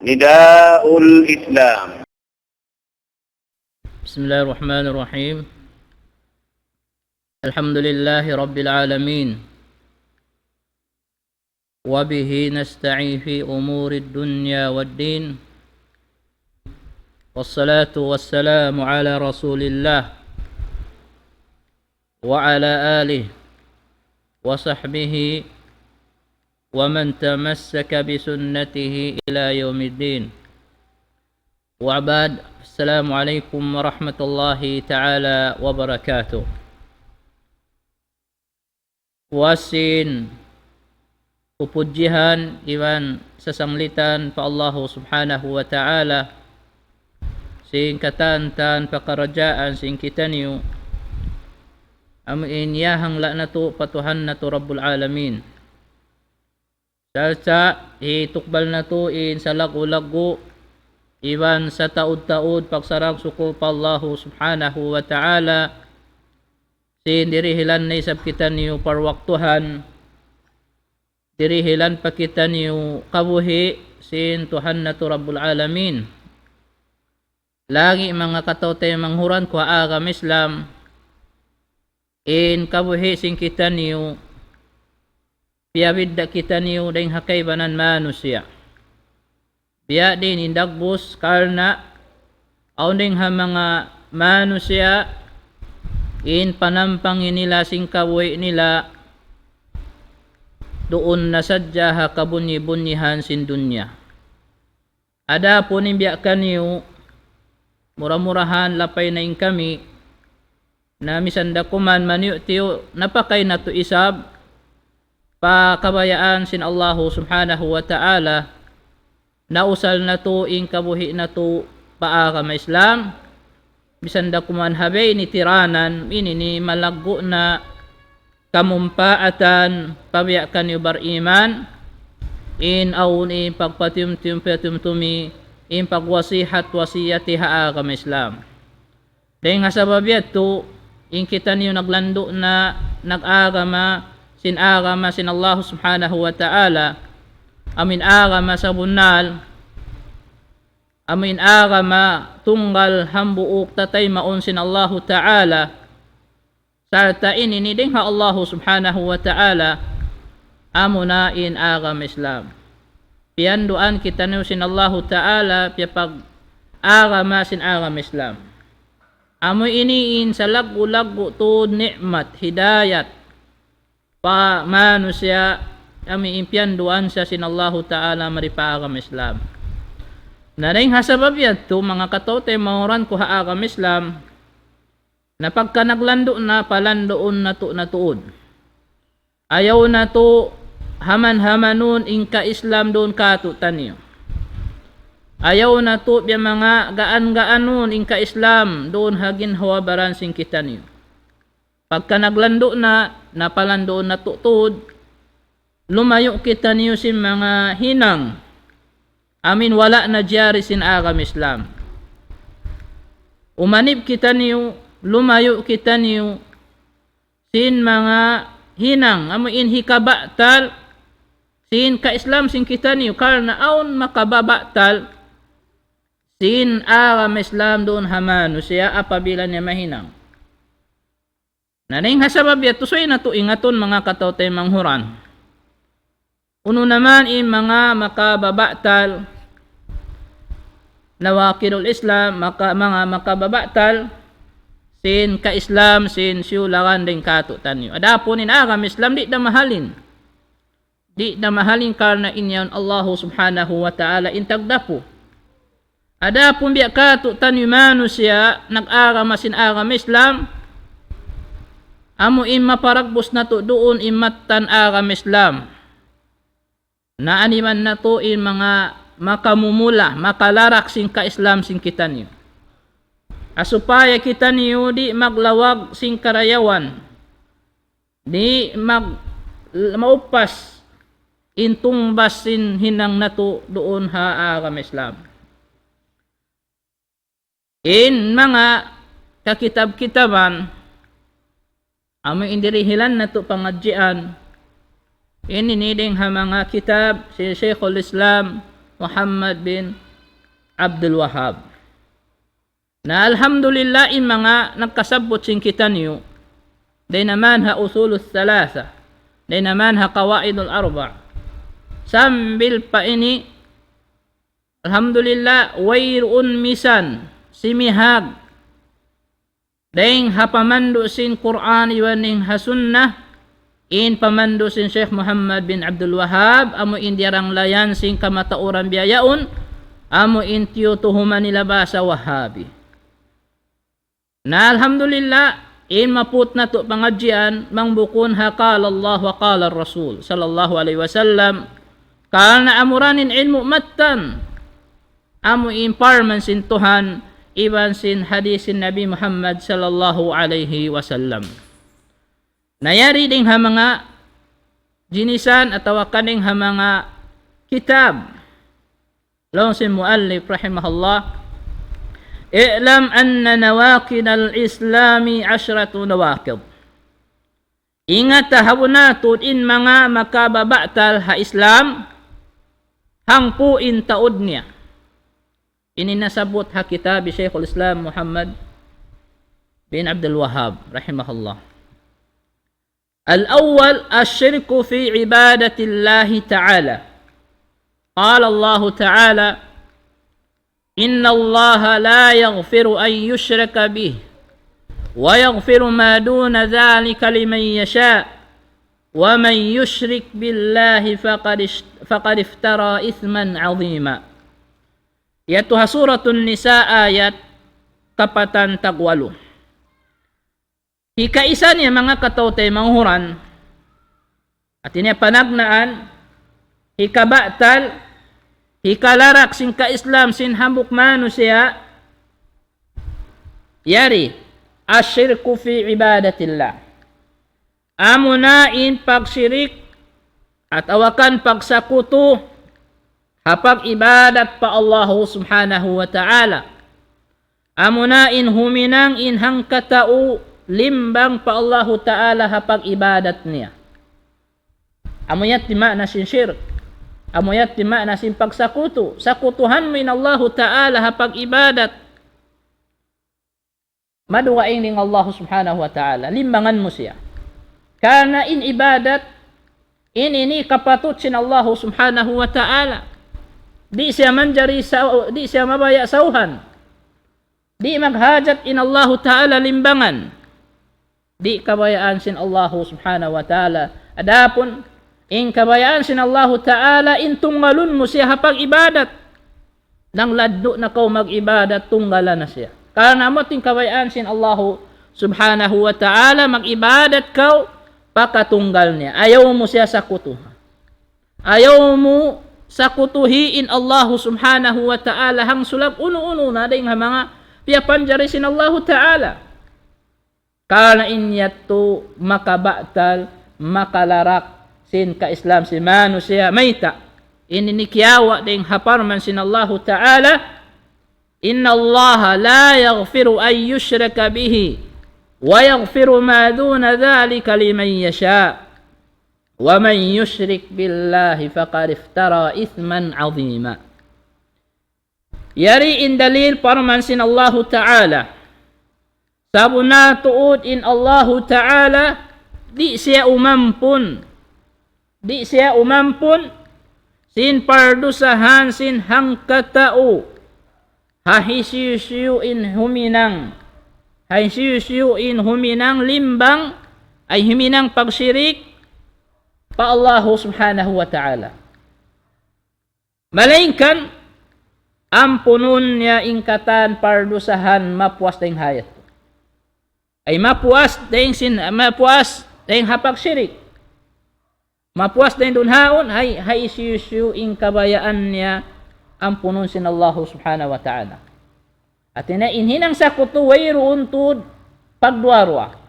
نداء الإسلام. بسم الله الرحمن الرحيم. الحمد لله رب العالمين، وبه نستعين في أمور الدنيا والدين، والصلاة والسلام على رسول الله وعلى آله وصحبه ومن تمسك بسنته إلى يوم الدين. وعباد، السلام عليكم ورحمة الله تعالى وبركاته. Wasin pupujian iwan sasanglitan pa Allah subhanahu wa ta'ala sing katantan pakarajaan sing kita niyo amin yahang la na to patuhan na to Rabbul Alamin. Salsa itukbal na to in sa lagu-lagu iwan sa taud-taud pagsarang suko pa Allah subhanahu wa ta'ala sin dirihilan na isab kita niyo parwaktuhan, dirihilan pa kita niyo kabuhi sin Tuhan na to Rabbul Alamin. Lagi mga katote manghuran ko agam Islam in kabuhi sin kita niyo piyabidda kita niyo dahing hakay banan manusia biya din indagbus karna aunding ha mga manusia in panampangin nila sing kabuhi nila doon nasadya ha kabunyi-bunyihan sin dunya. Ada po nimbiya kaniyo murah-murahan lapay na in kami na misanda kuman maniyo tiyo napakay na to isab pa kabayaan sin Allah subhanahu wa ta'ala nausal na to in kabuhi na to paaka ma Islam bisanda kuman habay ni tiranan ini ni malaggo na kamumpaatan pabiyakan yu bariman in aun in pagpatimtumi in pagwasihat wasiyati haaka ma Islam. Dahil nga sabab yato in kita niyo naglando na nag-agama sin Allah subhanahu wa ta'ala amin agama sa bunal amin agama tunggal hambuuk tatay maun sin Allah ta'ala sarta ini ding ha Allah subhanahu wa ta'ala amuna in agam Islam pianduan kita niyo sin Allah ta'ala piyapag agama sin agam Islam amo ini in sa lagu-lagu to nikmat hidayat pa manusia ami impianduan sa sin Allah ta'ala maripagam Islam. Naring hasabab yato mga katote mauran ko haagam Islam na pagka naglando na palandoon na to natuod. Ayaw na to haman-hamanon inka Islam doon katutan niyo. Ayaw na to biya mga gaan-gaanon inka Islam doon hagin hawabaran sing kita niyo. Pagka naglando na napalandoon na tuod, lumayo kita niyo sin mga hinang. Amin wala na jari sin agam Islam. Umanib kita niyo, lumayo kita niyo sin mga hinang. Amin hikabatal sin ka-Islam sin kita niyo. Karna aun makababatal sin agam Islam doon hamano siya apabila niya mahinang. Naning hasabab yato soy na to ingaton mga katote manghuran. Uno naman in mga makababatal na wakilul Islam, mga makababatal sin ka-Islam sin siyulakan din katutan niyo. Adapon in agam Islam di na mahalin. Di na mahalin karna inyaon Allah subhanahu wa ta'ala intagdapo. Adapon biya katutan niyo manusia nag-agam sin agam Islam amo in maparagbos na to doon imatan agam Islam. Naaniman na to in mga makamumula, makalarak sing ka-Islam sing kita niyo. Asupaya kita niyo di maglawag sing karayawan, di maupas intong basin hinang na to doon ha agam Islam. In mga kakitab-kitaban amo indirihilan na to pangadjian ini niding ha mga kitab si Sheikhul Islam Muhammad bin Abdul Wahhab. Na alhamdulillah in mga nagkasabot sing kita niyo, day naman ha usulul thalatha, day naman ha qawaidul arba. Sambil pa ini, alhamdulillah, wayrun misan, simihag, dayng ha pamando sin Quran iwaning ha sunnah, in pamando sin Sheikh Muhammad bin Abdul Wahhab, amo indirang layan sin kamatauran biyayaon, amo intiyutuhuman nila ba sa Wahhabi. Na alhamdulillah, in maput na to pangadjian, mangbukon ha qala Allah wa qala Rasul sallallahu alaihi wasallam, kana amuranin ilmu mattan, amo imparman sin Tuhan, iban sin hadisin Nabi Muhammad sallallahu alaihi wasallam. Nayari ding ha mga jinisan atawa kaning ha mga kitab. Lawan sin muallif rahimahullah, i'lam anna nawaqid al-islami 10 nawaqid. Ingat habunatod in mga makababatal ha Islam, hangpuin taod niya. Ini nasabot ha kitab Sheikhul Islam Muhammad bin Abdul Wahhab rahimahullah. Al-awwal ash-shirku fi ibadati Allah ta'ala. Qala Allah ta'ala, inna Allah la yaghfiru an yushraka bih wa yaghfiru ma duna dhalika liman yasha wa man yushrik billahi faqad iftara ithman 'azima. Yaitu suratul Nisa ayat kapatan tagwalo. Hikaisa niya mga katawtay manghuran at ini panagnaan hikabatal hikalarak sin ka-Islam sin hambuk manu siya yari asyirku fi ibadatillah. Amunain pagsyirik at awakan pagsakuto hapag ibadat pa Allah subhanahu wa ta'ala. Amunain huminang inhang katao limbang pa Allah ta'ala hapag ibadat niya. Amuyat tima na sin syirk, amuyat tima na sin pagsakuto, sakutuhan mo in Allah ta'ala hapag ibadat. Maduwaing ning Allah subhanahu wa ta'ala, limbangan mo siya. Kana in ibadat, ini kapatut sin Allah subhanahu wa ta'ala. Di siya manjari, di siya mabaya sauhan. Di maghajat in Allah ta'ala limbangan. Di kabayaan sin Allah subhanahu wa ta'ala. Adapun, in kabayaan sin Allah ta'ala, in tunggalun mo siya hapag ibadat. Nang laddo na kau mag-ibadat, tunggala na siya. Karena mo ting kabayaan sin Allah subhanahu wa ta'ala, mag-ibadat kau, pakatunggal niya. Ayaw mo siya sa kutuhan. Ayaw mo sa kutuhiin Allah subhanahu wa ta'ala, hang sulab uno-uno na ding mga piyapanjari sin Allah ta'ala. Karena inyatu makabatal, makalarak sin ka-Islam si manusia mayta. Ini nikiyawa ding haparman sin Allah ta'ala, inna Allah la yaghfiru an yushraka bihi wa yaghfiru ma duna dhalika liman yasha wa man yushrik billahi faqad iftara ithman 'azima. Yari in dalil parman sin Allah ta'ala, sabuna tuud in Allah ta'ala, di siya umampun sin pardusahan sin hangkatao, hahisyu in huminang limbang, ay huminang pagsyirik pa Allah subhanahu wa ta'ala. Malingkan ampunon niya ingkatan pardusahan mapuas dayng hayat. Ay mapuas dayng hapag syirik. Mapuas dayng dunhaon hay isyusyu ing kabayaan niya ampunon sin Allah subhanahu wa ta'ala. At inhinang sakuto wayroon tud pagduarwa.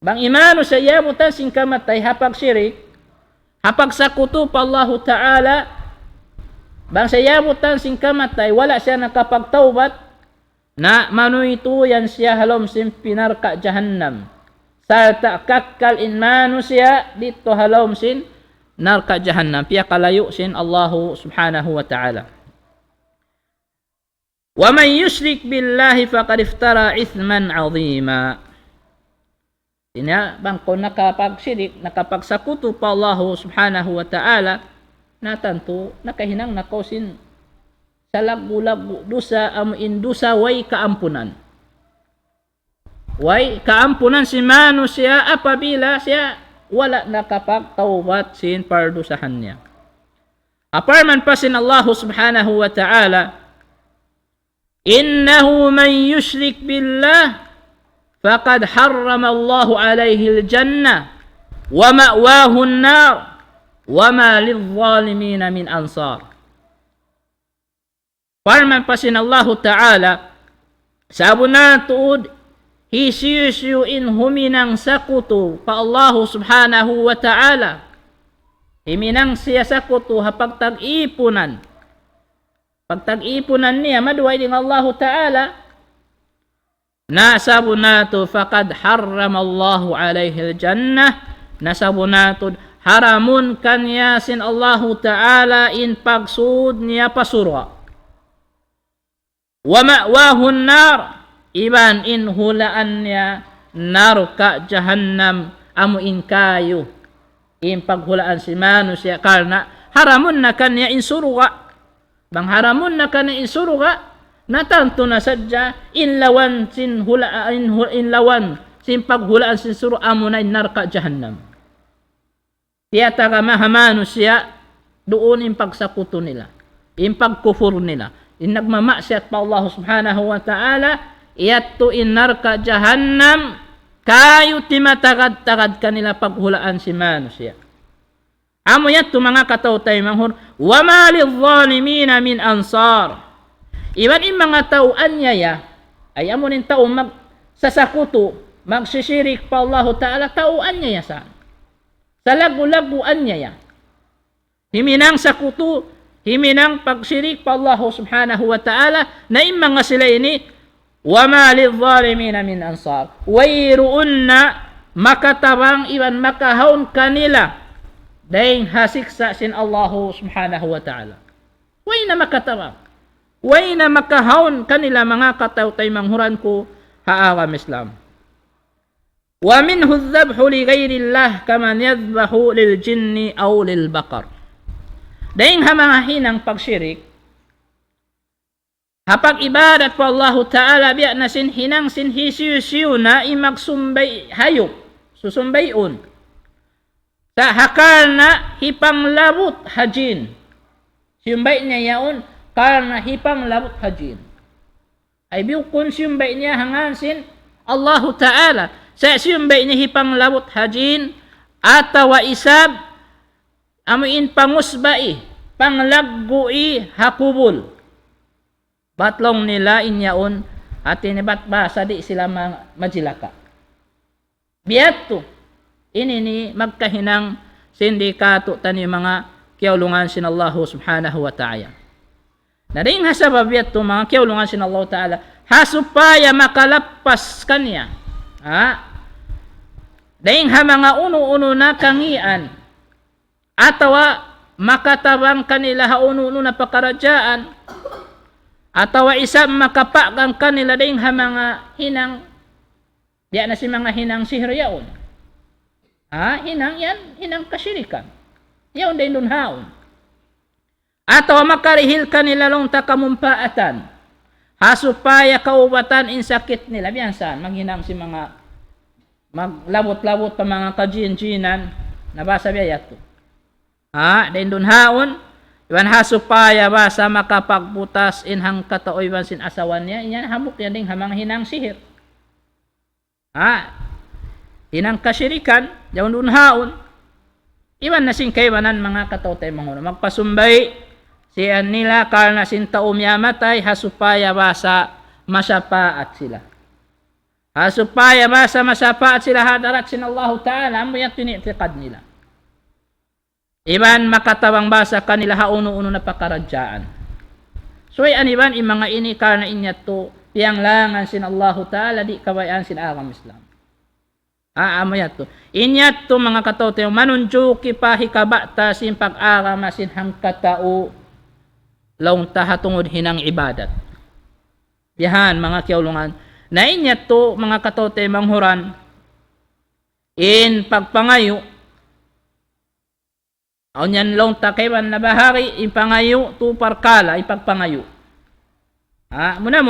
Bang imano sa yamutan sing kamatay hapag syirik, hapag sakuto pa Allah ta'ala, bang sa yamutan sing kamatay wala siya nakapagtaubat, na manuituyan siya halom sin pinarka jahannam. Sarta kakkal in manu siya dito halom sin nar ka jahannam pia kalayo sin Allah subhanahu wa ta'ala. Wa man yushrik billahi faqad iftara ithman 'azima. Inya bang kung nakapagsirik, nakapagsakuto pa Allah subhanahu wa ta'ala, natanto nakahinang nakosin sa lagu-lagu dusa amuin dusa way kaampunan. Way kaampunan si manusia apabila siya wala nakapagtawbat sin pardusahan niya. Aparman pa sin Allah subhanahu wa ta'ala, innahu man yushrik billah faqad harrama Allahu alayhi al-jannah wa ma'wahu an-nar wa ma lidh-dhalimin min ansar. Parman pa sin Allah ta'ala, sabuna tuud hisiyuin huminang sakuto pa Allah subhanahu wa ta'ala. Himinang siya sakuto hapag tag-ipunan. Pag tag-ipunan niya, maduway din Allah ta'ala, nasabunato faqad harrama Allahu alayhi al-jannah, nasabunato haramun kanya sin Allah ta'ala in pagsud niya pasurwa. Wa ma'wahu an-nar, iban in hulaan niya narka jahannam amuin kayo. In paghulaan si manusia karena haramun na kanya in surga. Bang haramun na kanya in surga, natanto na sadya inlawan sin hulaan inlawan sin paghulaan sin surga amunay narka jahannam. Tiyata ka mahamanusya doon in pagsakuto nila, in pagkufur nila. In nagmamaksiyat pa Allah subhanahu wa ta'ala, iyatto in narka jahannam, kayo timatagad-tagad kanila paghulaan si manusia. Amo yatto mga katawtay manghur, wa ma lidh-dhalimin min ansar. Iban in mga tauan niya, ay amo nin tao magsasakuto, magsisirik pa Allah ta'ala, tauan niya saan? Sa lagu-laguan niya. Himinang sakuto, himinang pagsirik pa Allah subhanahu wa ta'ala, na yung mga sila ini, wa ma lidh-dhalimin min ansar. Wayroon na makatabang iban makahaon kanila dahil hasiksa sin Allah subhanahu wa ta'ala. Way na makatabang. Way na makahaon kanila mga katawtay manghuran ko haagam Islam. Wa minhu adh-dhabhu li ghayrillah kaman yadhbahu lil jinni aw lil baqar. Dahil mga hinang pagsyirik, hapag ibadat po Allah Ta'ala biya na sin hinang sin hisiyo na imagsumbay hayop, susumbayon. Sa hakal na hipang labot hajin. Sumbay niya yaon, kal na hipang labot hajin. Ay biyukon sumbay niya hangan sin Allah Ta'ala. Sa sumbay niya hipang labot hajin, atawa isab, amuin pangusbai, panglaggui hakubul. Batlong nila inyaon at inibat basa di sila majilaka. Biyato, inini magkahinang sindikato tani mga kiyaulungan sin Allah subhanahu wa ta'ala. Naring hasabab biyato mga kiyaulungan sin Allah ta'ala, hasupaya makalapas kanya. Daing ha mga uno-uno na kangian, atawa makatabang kanila hauno na pakarajaan, atawa isa makapagang kanila ding ha mga hinang, diya na si mga hinang sihir yaon. Hinang yan, hinang kasirikan. Yaon din dun haon. Atawa makarihil kanila long takamumpaatan. Hasupaya kaubatan in sakit nila. Biyansan, maghinang si mga maglabot-labot pa mga kajin-jinan. Nabasa biya yato. Din dun haon, iwan hasupaya ba sa makapagbutas inhang katao iwan sin asawan niya, iyan hamok yan ding hamang hinang sihir. Hinang kasirikan, yawn dun haon, iwan na sin kaiwanan mga katao tayo mga magpasumbay, siyan nila kal na sin taom yamatay, hasupaya ba sa masapaat sila. Hasupaya ba sa masapaat sila hadarat sin Allah Ta'ala, mo yan tinitikad nila. Iban makatawang basa kanila hauno-uno na pakaradyaan. So ay aniban yung mga ini karna inyat to, tiyang langan sin Allah Ta'ala, di kawayan sin agam Islam. Amayat to. Inyat to mga katote, manunjuki pa hikabata sin pag-arama sin hangkatao laung tahatungod hinang ibadat. Bihan mga kiaulungan. Na inyat to mga katote manghuran in pagpangayo. Onyan laung takayban na bahari in pangayo to parkala ipagpangayo. Muna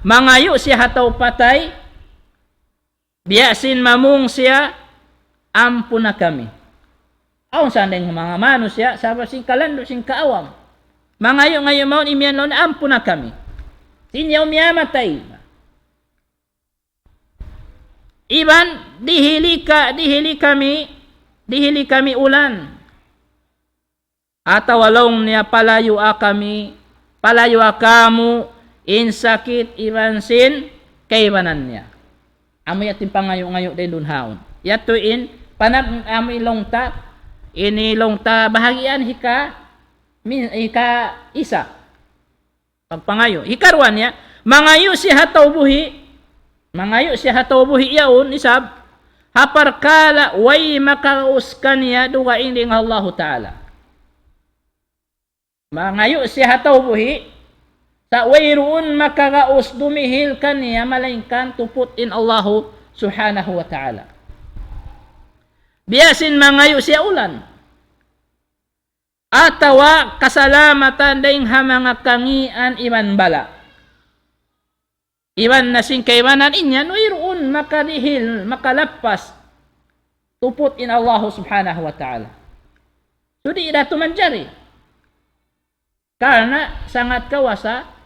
mangayo siya hataw patay. Biyasin mamung siya, ampo na kami. Aon saan din mga mano siya, sabi sing kalando, sing kaawam. Mangayo ngayon maun imian laon, ampo na kami. Sinyaw miyamatay. Iban, dihili kami ulan. Atawalong niya palayo kamu, in sakit iban sin, kaibanan niya. Amoy ating pangayo-ngayo din dun haon. Yatuin, panag amoy longta, ini longta bahagian hika isa. Pagpangayo. Hikarwan niya, mangayo si hataw buhi yaon, isab, haparkala, way makauskan niya, dugaing ding Allah Ta'ala. Mangayo si hataw buhi, sa wayroon makaraos dumihil kaniya malaingkan tuput in Allahu subhanahu wa ta'ala. Biyasin mangayo siya ulan. Atawa kasalamatan daing mga kangian iman bala. Iban na sing kaimanan inyan, wayroon makarihil, makalapas tuput in Allahu subhanahu wa ta'ala. So di ida tumanjari. Karena sangat kawasa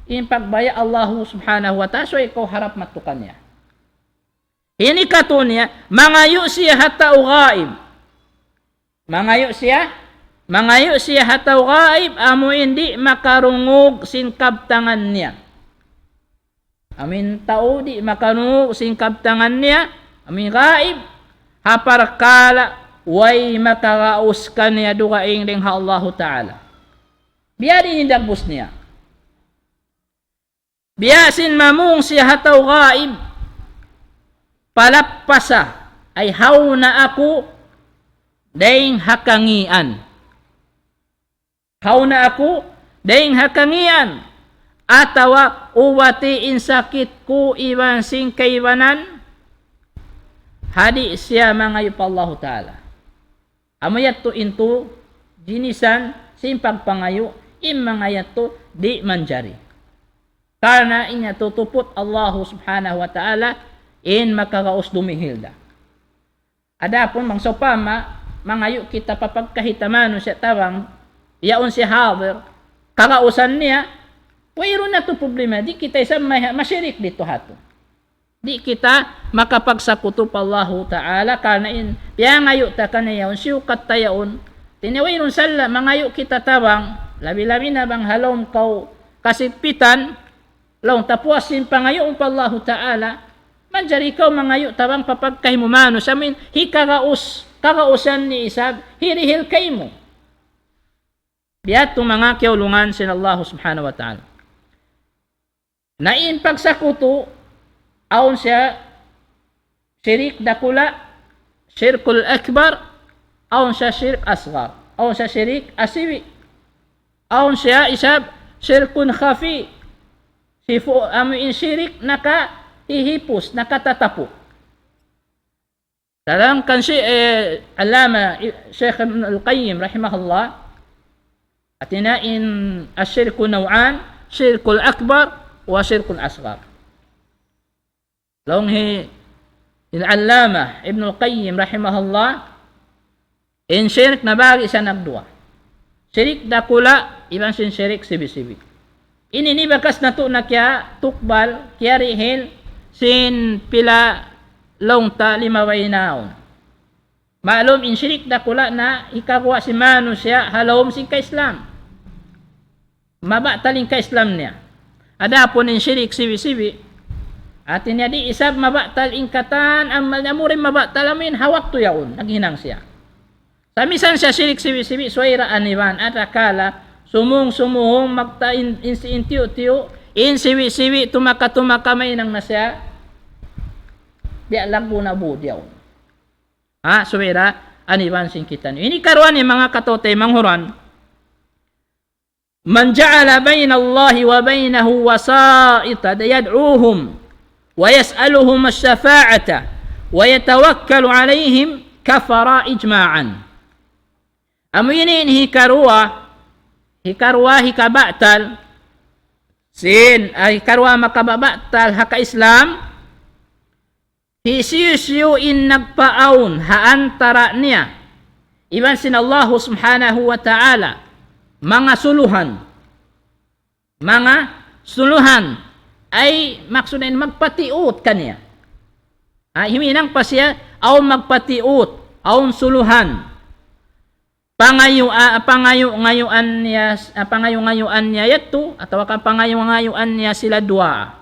in pagbaya Allahu subhanahu wa ta'ala, so ikaw harap matukan niya. Ini katunya, mangayo siya hatau gaib. Mangayo siya hatau gaib, amo hindi makarungog sinkabtangan niya. Amin tao di makarungog sinkabtangan niya, amin gaib, haparkala, way makarauskan niya dugaing ring ha Allahu ta'ala. Biyari nindagpus niya. Biyasin mamung siya hataw gaib, palapasa, ay haw na ako, daing hakangian. Haw na ako, daing hakangian. Atawa, uwati in sakit ko iwan sing kaiwanan, hadi siya mangayo pa Allah Ta'ala. Amayat to into, jinisan, simpag pangayo, imangayat to, di manjari. Karena inya tutuput Allah subhanahu wa ta'ala in makaraos dumihilda. Adapun mangsopama, mangayo kita papagkahitamano siya tawang, yaon si hadir, karausan niya, wayroon na to problema, di kita isa masyirik dito hato. Di kita makapagsakuto pa Allah ta'ala, karena in, piyangayo ta kanayaon, siyukat tayaon, tinawayroon sala, mangayo kita tawang, labi-labi na bang halom kau kasitpitan, laong tapuasin pangayoon pa Allah Ta'ala, manjari ikaw mangayo tabang papagkahimumano sa amin, karausan ni isab, hirihil kay mo. Biyato mga kiaulungan sin Allah subhanahu wa ta'ala. Nain pagsakuto, aon siya, syirik dakula, syirkul akbar, aon siya syirik asgar, aon siya syirik asiwi, aon siya isab, syirkun khafi, sifu amin syirik nakahihipos, nakatatapo. Dalam kan Allama Syekh Ibn Al-Qayyim rahimahullah, atina in asyirku naw'an, syirkul akbar wa syirkul asghar. Long Allama Ibn Al-Qayyim rahimahullah, in syirik na bagi sa nagdua. Syirik dakula, iban sin syirik sibi-sibi. Ini ni bakas na to na kya tukbal, kya rihil, sin pila longta limaway naon. Maalom in syirik dakula na ikagawa si mano siya halawom sin ka-Islam. Mabataling ka-Islam niya. Adapon in syirik sibi-sibi, atin niya di isab mabatal ingkatan, amal niya mo rin mabatal amin, hawak to yaon, naghinang siya. Samisan siya syirik sibi-sibi, suwaira aniwan, at akala, sumuhong magta intiyo-tiyo, in siwi-siwi, tumaka-tumaka may nang nasya, Dia lagu na budiaw. Suwira, anibansin kita. Ini karuan ni mga katote manghuran. Man ja'ala bayna Allah wa baynahu wasa'ita yad'uuhum wa yas'aluhum asy-syafa'ata wa yatawakkalu 'alaihim kafara ijma'an. Aminin hikabatal sin ay karwa makababatal haka Islam hisiyuin nagpaaon haantara niya iban sin Allah subhanahu wa ta'ala mga suluhan ay maksunin magpatiut kaniya himinang pa siya aw magpatiut aw suluhan pangayuan niya yato atau pangayuan niya sila dua.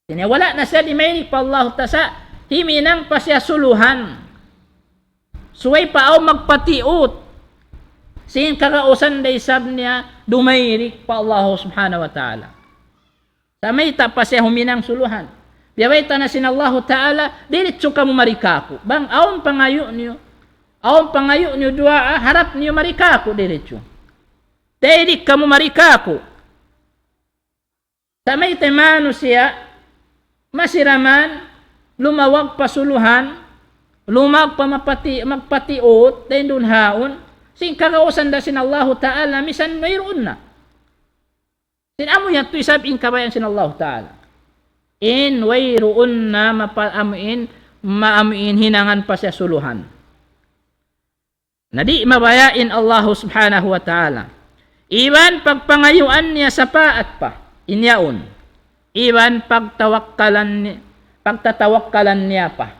Kini wala na siya di may pa Allah tasa himinang pa siya suluhan. Suway pa aw magpatiut. Sin kakausan day sab niya dumayrik pa Allah subhanahu wa ta'ala. Sa may ta pa siya huminang suluhan. Biyaway ta na sin Allah ta'ala diritso ka mo marikaku. Bang aon pangayo niyo. Aon pangayo niyo dua harap niyo marikaku diretso. Dirik ka mo marikaku. Sa may temano siya masiraman, lumawag pasuluhan, lumag pa magpatiot, dahil dun haon, sing kakausan da sin Allah ta'ala, misan mayroon na. Sin amo yan to isab in kabayan sin Allah ta'ala. In wayroon na maamuin hinangan pa siya suluhan. Na di mabayain Allah subhanahu wa ta'ala. Iban pagpangayuan niya sa paat pa, inyaon. Iban pagtatawakkalan niya pa.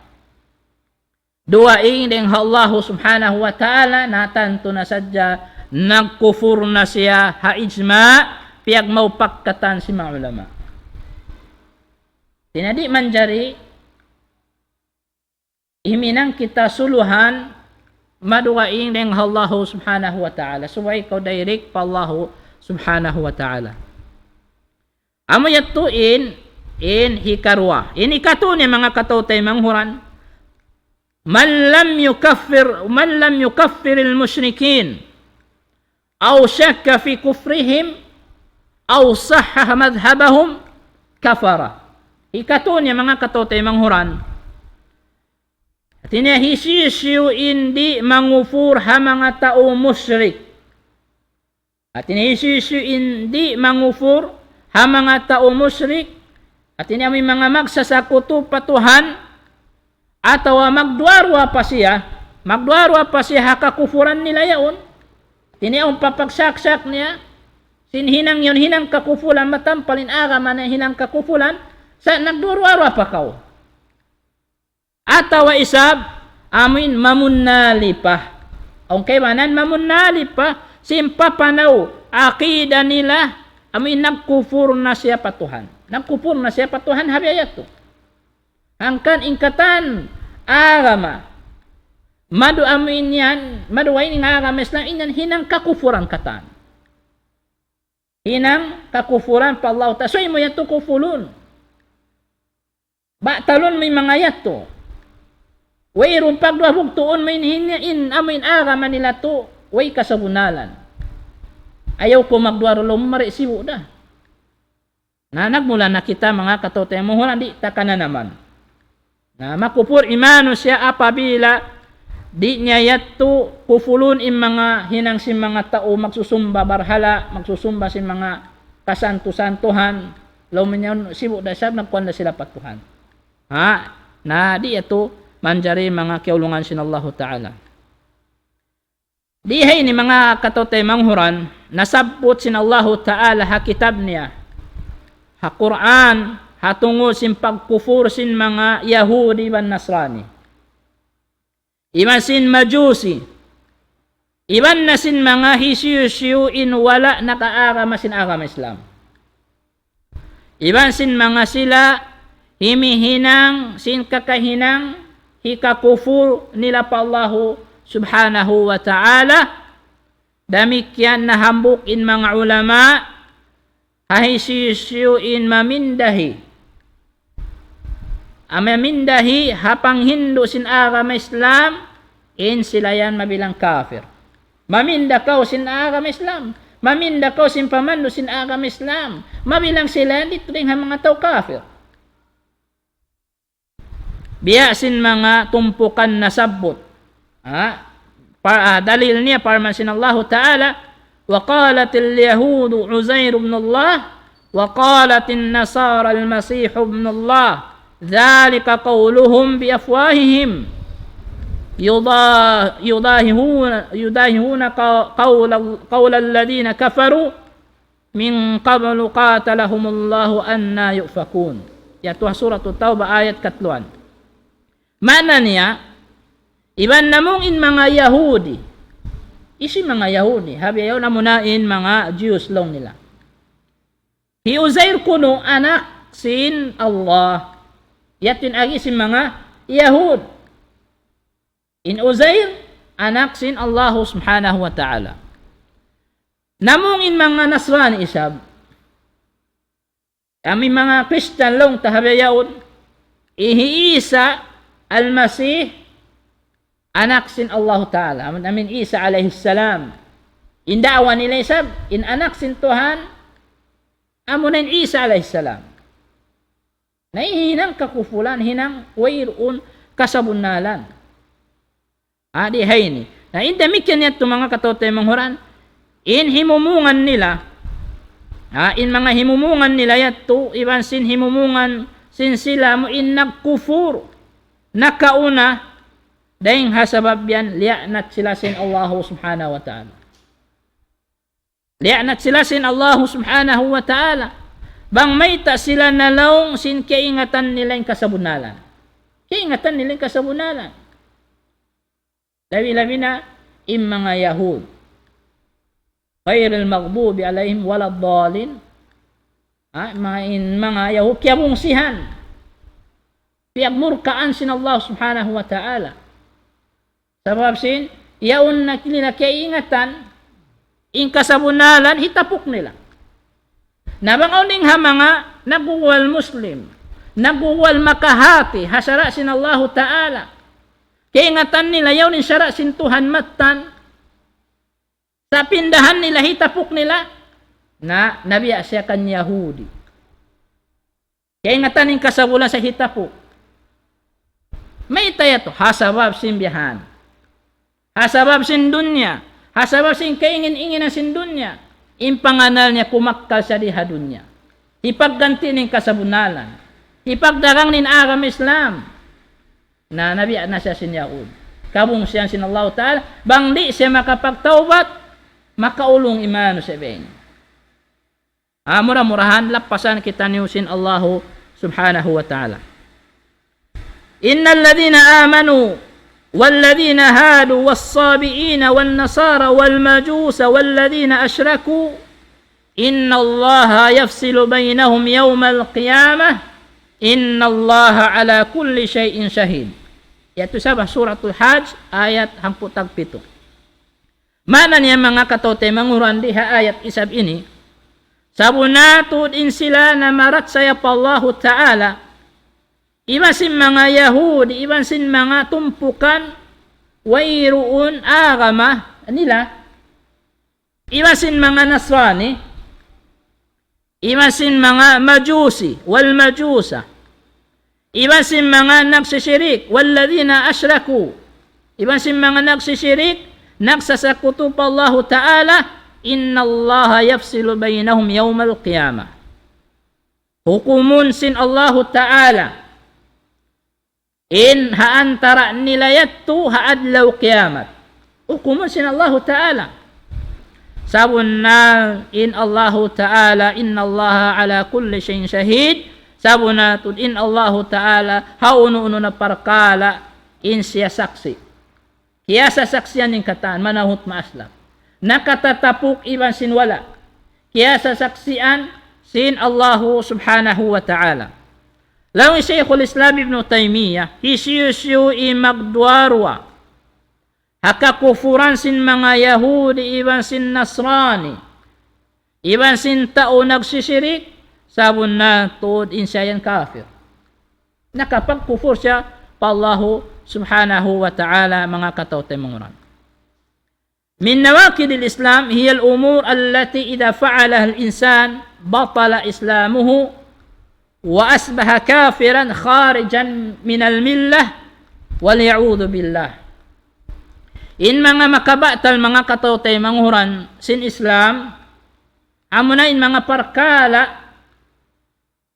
Duwain din Allah subhanahu wa ta'ala natanto na sadya nagkufur na siya haijma piyag maupagkatan si mga ulama. Tinadi manjari himinang kita suluhan maduwain din Allah subhanahu wa ta'ala. Suway ko direct pa Allah subhanahu wa ta'ala. Amo yato in hikarwa. Ini kato ni mga katotay manghuran. Man lam yukaffir al-musyrikin aw shakka fi kufrihim aw sahha madhhabahum kafara. Ikato ni mga katotay manghuran. At inahisiyo hindi mangufur ha mga tao musyrik. At inahisiyo hindi mangufur ha mga tao musyrik. At ini may mga magsasakuto patuhan ataw magduarwa pa siya hakakufuran nila yaon. Tini ang papagsaksak niya sinhinang yon hinang kakufulan matampalin agaman na hinang kakufulan sa nagduarwa pa kaw. Ataw isab amin mamunali pa. Ang kaymanan mamunali pa simpapanaw akida nila amin nagkufur na siya patuhan. Nagkupur na siya patuhan habiyato. Angkan ingkatan agama. Madu amin yan, maduwain ng agama Islam inyan hinang kakufuran katan. Hinang kakufuran pa Allah. Tasoy mo yato kufulun. Talon may mga yato. Wayron pagdwabog tuon may hinin amin agama nila to. Way kasabunalan. Ayaw ko magdwaro mari siwo da. Na nagmula na kita mga katotay mo di taka na naman. Na makupur imano siya apabila di niya yato kufulun in mga hinang si mga tao magsusumba barhala, magsusumba si mga kasanto-santuhan. Law sibo da siya nagkuan na sila patuhan. Na di yato manjari mga kiulungan sin Allah Ta'ala. Dihay ni mga katotay manghuran nasabot sin Allah Ta'ala ha kitab niya. Ha Quran hatungo sin pagkufur sin mga Yahudi ban Nasrani. Iban sin Majusi. Iban na sin mga Hisyusyuin wala nakaagama sin agama Islam. Iban sin mga sila himihinang sin kakahinang hikakufur nila pa Allahu subhanahu wa ta'ala. Damikyan na hambukin mga ulama hahisyusyuin mamindahi amamindahi hapang Hindu sin agama Islam, in sila yan mabilang kafir. Maminda kau sin agama Islam, maminda kau sin pamando sin agama Islam, mabilang sila dito rin mga tao kafir. Biya sin mga tumpukan na sabot. Dalil niya parman sin Allah Ta'ala, وقالت اليهود عزير بن الله وقالت النصارى المسيح ابن الله ذلك قولهم بأفواههم يضاهئون قول الذين كفروا من قبل قاتلهم الله أنى يؤفكون. Yaitu surah Taubah ayat ke-3. Mana niya? Iban namungin mga Yahudi. Isi mga Yahudi. Habiyaw na munain mga Jews long nila. Hi Uzair kuno anak sin Allah. Yatin agi sin mga Yahud. In Uzair anak sin Allah subhanahu wa ta'ala. Namungin mga Nasrani isab. Ami mga Christian long tahabayaon. Ihi Isa al-Masih anak sin Allah Ta'ala. Amin Isa alaihi salam. In da'wa nila isab, in anak sin Tuhan, amunin Isa alaihi salam. Na hinang kakufulan, hinang wairun kasabunalan. Adi hayni. Na indamikin niya itong mga katotoy manghuran, in himumungan nila, in mga himumungan nila yato, iban sin himumungan sin sila mo in nagkufur, nakauna, dahil hasabab yan, li'anat sila sin Allah subhanahu wa ta'ala. Li'anat sila sin Allah subhanahu wa ta'ala. Bang may ta sila nalaong sin kaingatan nila yung kasabunalan. Kaingatan nila yung kasabunalan. Labi-labi na, im mga Yahud. Ghayril maghdubi alayhim waladdallin. Mga Yahud, kiyabong sihan. Piyagmurkaan sin Allah subhanahu wa ta'ala. Sabab sin, yaon na kinakaingatan, in kasabunalan, hitapok nila. Nabangaw ning mga naguwal Muslim, naguwal makahati, hasara sin Allah Ta'ala. Kaingatan nila, yaon in sara sin Tuhan matan, sa pindahan nila, hitapok nila, na nabiya siya kan Yahudi. Kaingatan in kasabulan sa hitapok. May tayo to, hasabab sin biyahan. Hasabab sin dunya, hasabab sin kaingin-ingin na sin dunya, impanganal niya kumakkal sa diha dunya. Ipagganti ning kasabunalan, ipagdarang nin agam Islam, na nabiya na siya sin Yahud. Kabung siya sin Allah Ta'ala, bang di siya makapagtaubat, makaulong imano sa ibig. Murah-murahan, lapasan kita niyo sin Allah subhanahu wa ta'ala. Innal ladhina amanu والذين هادوا والصابئين والنصارى والمجوس والذين أشركوا إن الله يفصل بينهم يوم القيامة إن الله على كل شيء شهيد. Yaitu sabah suratul Hajj ayat 47. Mana niya mga katote manguran diha ayat isab ini? Sabunatud in sila na marat saya pa Allah Ta'ala. Iban sin mga Yahudi, iban sin mga tumpukan, wairuun agama nila, iban sin mga Nasrani, iban sin mga Majusi, wal Majusa, iban sin mga nagsisyirik, walladhina ashraku, iban sin mga nagsisyirik, nagsasakuto pa Allah Ta'ala, inna Allah yafsilu bainahum yawmal qiyamah. Hukumun sin Allah Ta'ala, in haantara nila yattu haadlaw kiamat. Hukumun sin Allah Ta'ala. Sabun na in Allah Ta'ala, inna Allah ala kulli shayin shahid. Sabun na tud in Allah Ta'ala, hauno-uno na parkala, in siya saksi. Kaya sa saksiyan ng kataan, manahut maaslam. Nakatatapuk iban sin wala. Kaya sa saksiyan, sin Allah subhanahu wa ta'ala. Lalu Shaykhul Islam Ibn Taymiyyah, hisiyusyu imagdwarwa, hakakufuran sin mga Yahudi, iban sin Nasrani, iban sin tao nagsisirik, sabun na tuod in siya yan kafir. Nakapagkufur siya pa Allah subhanahu wa ta'ala mga katawte manguran. Min nawaqid al-Islam hiya al-umur allati idha fa'alaha al-insan batala islamuhu wa asbaha kafiran kharijan min al-millah wal ya'udhu billah. In mga makabatal mga katawte manguran sin Islam amo na in mga parkala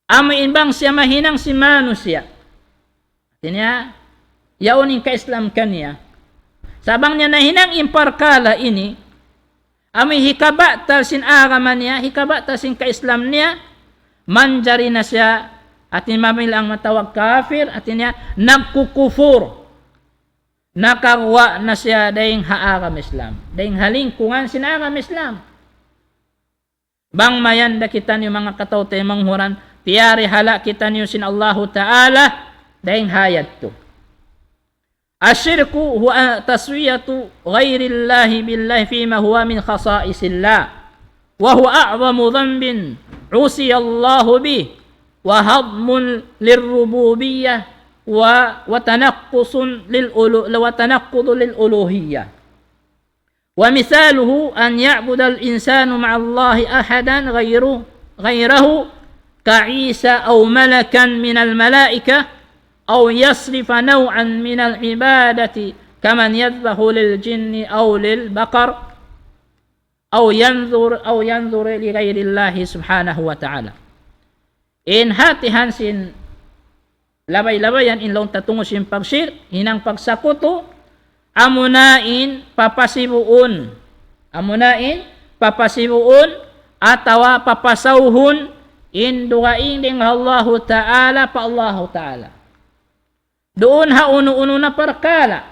amo in bang siya mahinang si manusia. Tinya yaon in ka-Islam kaniya. Sabang niya nahinang imparkala ini, amoy hikabatal sin agaman niya, hikabatal sin ka-Islam niya, manjari na siya, at mamilang matawag kafir, at niya nagkukufur. Nakarwa na siya dahing haagam Islam. Dahing halingkungan sin agam Islam. Bang mayan da kita niyo mga katawte manghuran, tiyari hala kita niyo sin Allahu Ta'ala, dahing hayad to. الشرك هو تسوية غير الله بالله فيما هو من خصائص الله وهو أعظم ذنب عصي الله به وهضم للربوبية وتنقض للألوهية ومثاله أن يعبد الإنسان مع الله أحدا غيره كعيسى أو ملكا من الملائكة أو يصرف نوعا من العبادة كمن يذبح للجن أو للبقر أو ينظر لغير الله سبحانه وتعالى. In hatihan sin labay-labayan in laong tatungo sin pagsir, hinang pagsakuto, amunain papasibuon atawa papasauhun in dugaing ding Allahu Ta'ala pa Allahu Ta'ala. Doon ha uno-uno na parkala.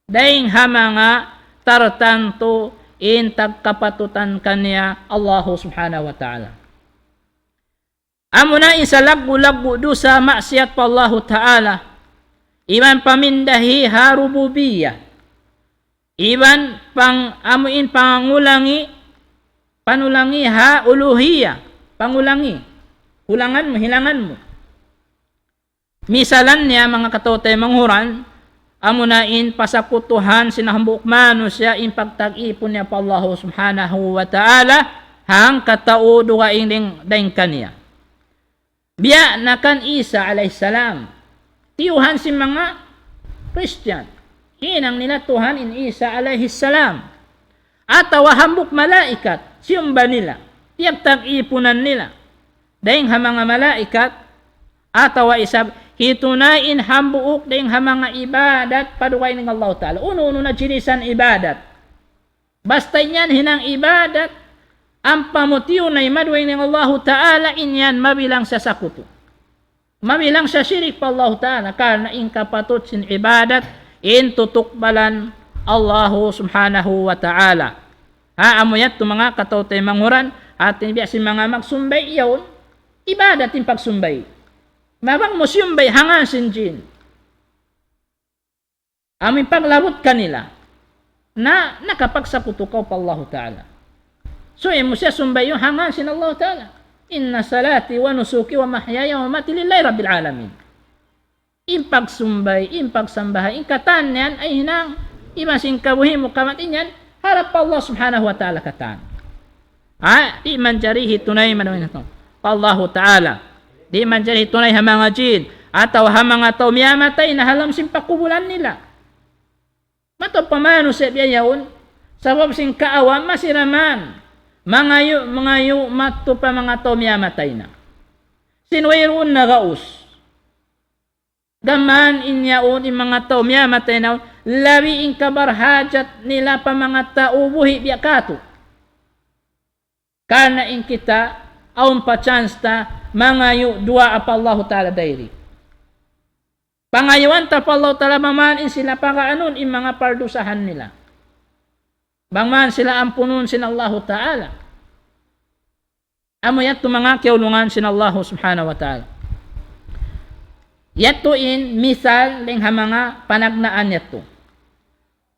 Daing ha mga tartanto in tagkapatutan kanya Allah subhanahu wa ta'ala. Amo na isa lagbu-lagbu do sa maksiyat pa Allah ta'ala. Iban pamindahi ha rububiyya. Iban amuin panulangi ha uluhiyya. Pangulangi. Hilangan mo. Misalan niya mga katawte manghuran, amunain pasakutuhan sinahambuk manusya in pagtag-ipon niya pa Allah subhanahu wa ta'ala hang katao dugaing ding kaniya. Biya na kan Isa alayhisalam, tiyuhan si mga Christian, hinang nila Tuhan in Isa alayhisalam. Atawa hambuk malaikat, siyumba nila, tiyag tag-ipunan nila. Dahing ha mga malaikat, atawa isab, hitunain hambuok ding hamanga ibadat paduay ng Allah Ta'ala. Uno-uno na jinisan ibadat. Basta yan hinang ibadat, ang pamutiyo na imaduay ng Allah Ta'ala, inyan mabilang sa sakuto. Mabilang sa syirik pa Allah Ta'ala, karena inkapatot sin ibadat, in tutukbalan Allah subhanahu wa ta'ala. Amoyat to mga katawte manghuran, at biya si mga magsumbay yun, ibadat in pagsumbay. Mabang musyumbay hangan sinjin. Amin paglabot kanila na nakapagsakuto ka pa Allah Ta'ala. So mo siya sumbay yung hangan sin Allah Ta'ala. Inna salati wa nusuki wa mahyaya wa mati lillahi rabbil alamin. Impagsumbay, impagsambahay, inkatan yan ay hinang imasing kabuhi mo kamatin yan harap pa Allah subhanahu wa ta'ala katan. Di man jarihi tunay manawin ito. Pa Allah Ta'ala. Di man jarihi tunay ha mga jin ataw ha mga tao miyamatay na halam simpakubulan nila. Mato pamano sa biyayaon sabab sing kaawam masiraman. Mga mato pa mga tao miyamatay na. Sinwayroon na gaus. Gaman inyaon in mga tao miyamatay na labi in kabarhajat nila pa mga tao buhi biyakato. Karena in kita aun pa chance ta mga dua apa Allah Ta'ala dairi. Pangayuan ta pa Allah Ta'ala mamanin sila pakaanon in mga pardusahan nila. Bangman sila ampunon sin Allah Ta'ala. Amo yato mga kiulungan sin Allah subhanahu wa ta'ala. Yato in misal ling ha mga panagnaan yato.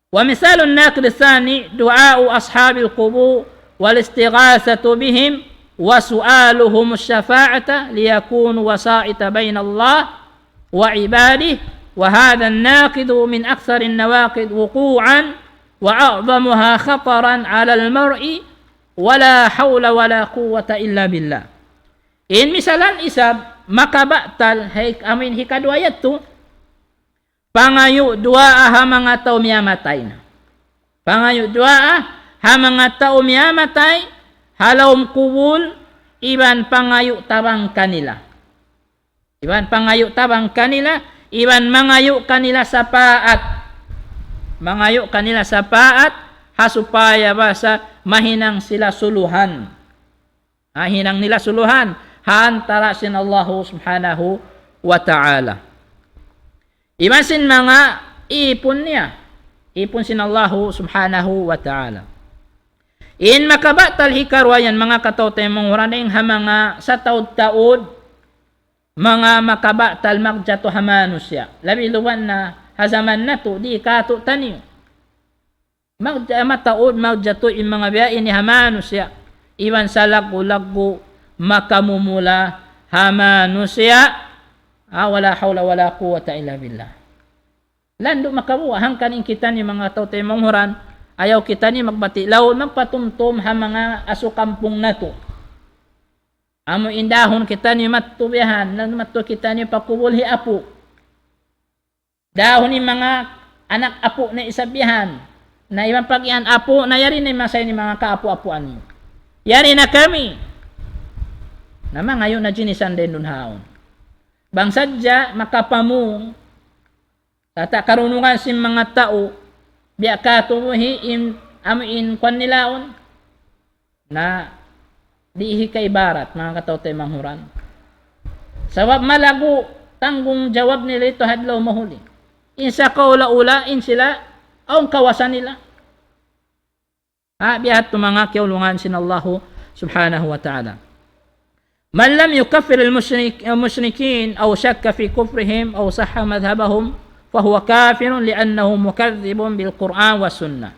Wa misalun nakrisani du'a'u ashabil qubu wal istighasatu bihim wa su'aluhum syafa'ata liyakunu wasa'ita baina Allah وعباده وهذا الناقض من أكثر النواقض وقوعا وأعظمها خطرا على المرء ولا حول ولا قوة إلا بالله. In misalan isab makabatal hikadua yaitu pangayu dua ha mga tao miyamatay na. Pangayu dua ha mga tao miyamatay halawm kubul iban pangayu tabang kanila. Iban pangayu tabang kanila, iban mangayu kanila sa paat. Mangayu kanila sa paat hasupaya basa mahinang sila suluhan. Hinang nila suluhan antara sin Allah subhanahu wa ta'ala. Iban sin mga ipon niya. Ipon sin Allah subhanahu wa ta'ala. In makabatal hikarwayan mga katawtay mong huraning ha mga sa taod-taod mga makabatal magjato hamanus ya. Labi luwan na hazaman na to di kato taniyo. Mataod magjato in mga biyain ni hamanus ya. Iwan sa lagu-lagu makamumula hamanus ya. Wala hawla wala quwata illa billah. Lando makabuha hangkan in kita ni mga tautay manghuran ayaw kita ni magbati laon magpatumtum ha mga asukampung na to. Amo indahon kita ni matubihan, matu kita ni pakubulhi apo. Dahon ni mga anak apo na isabihan, na ibang pag-ian apo, na yari na masay ni mga kaapo-apuan mo. Yari na kami. Naman ngayon na jinisan din nun haon. Bang sadya makapamung, tata karunungan si mga tao, biya katuhi in kwan nilaon, na di kay barat mga katawtay manghuran. Sawab malago tanggong jawab nila ito hadlaw mahuli. Insa kaula-ula in sila ang kawasan nila. Bihat to mga kiulungan sin Allah subhanahu wa ta'ala. Man lam yukaffir al-mushrikin aw shakka fi kufrihim aw sahha madhhabahum fahuwa kafirun li'annahu mukadzibun bil Qur'an was sunnah.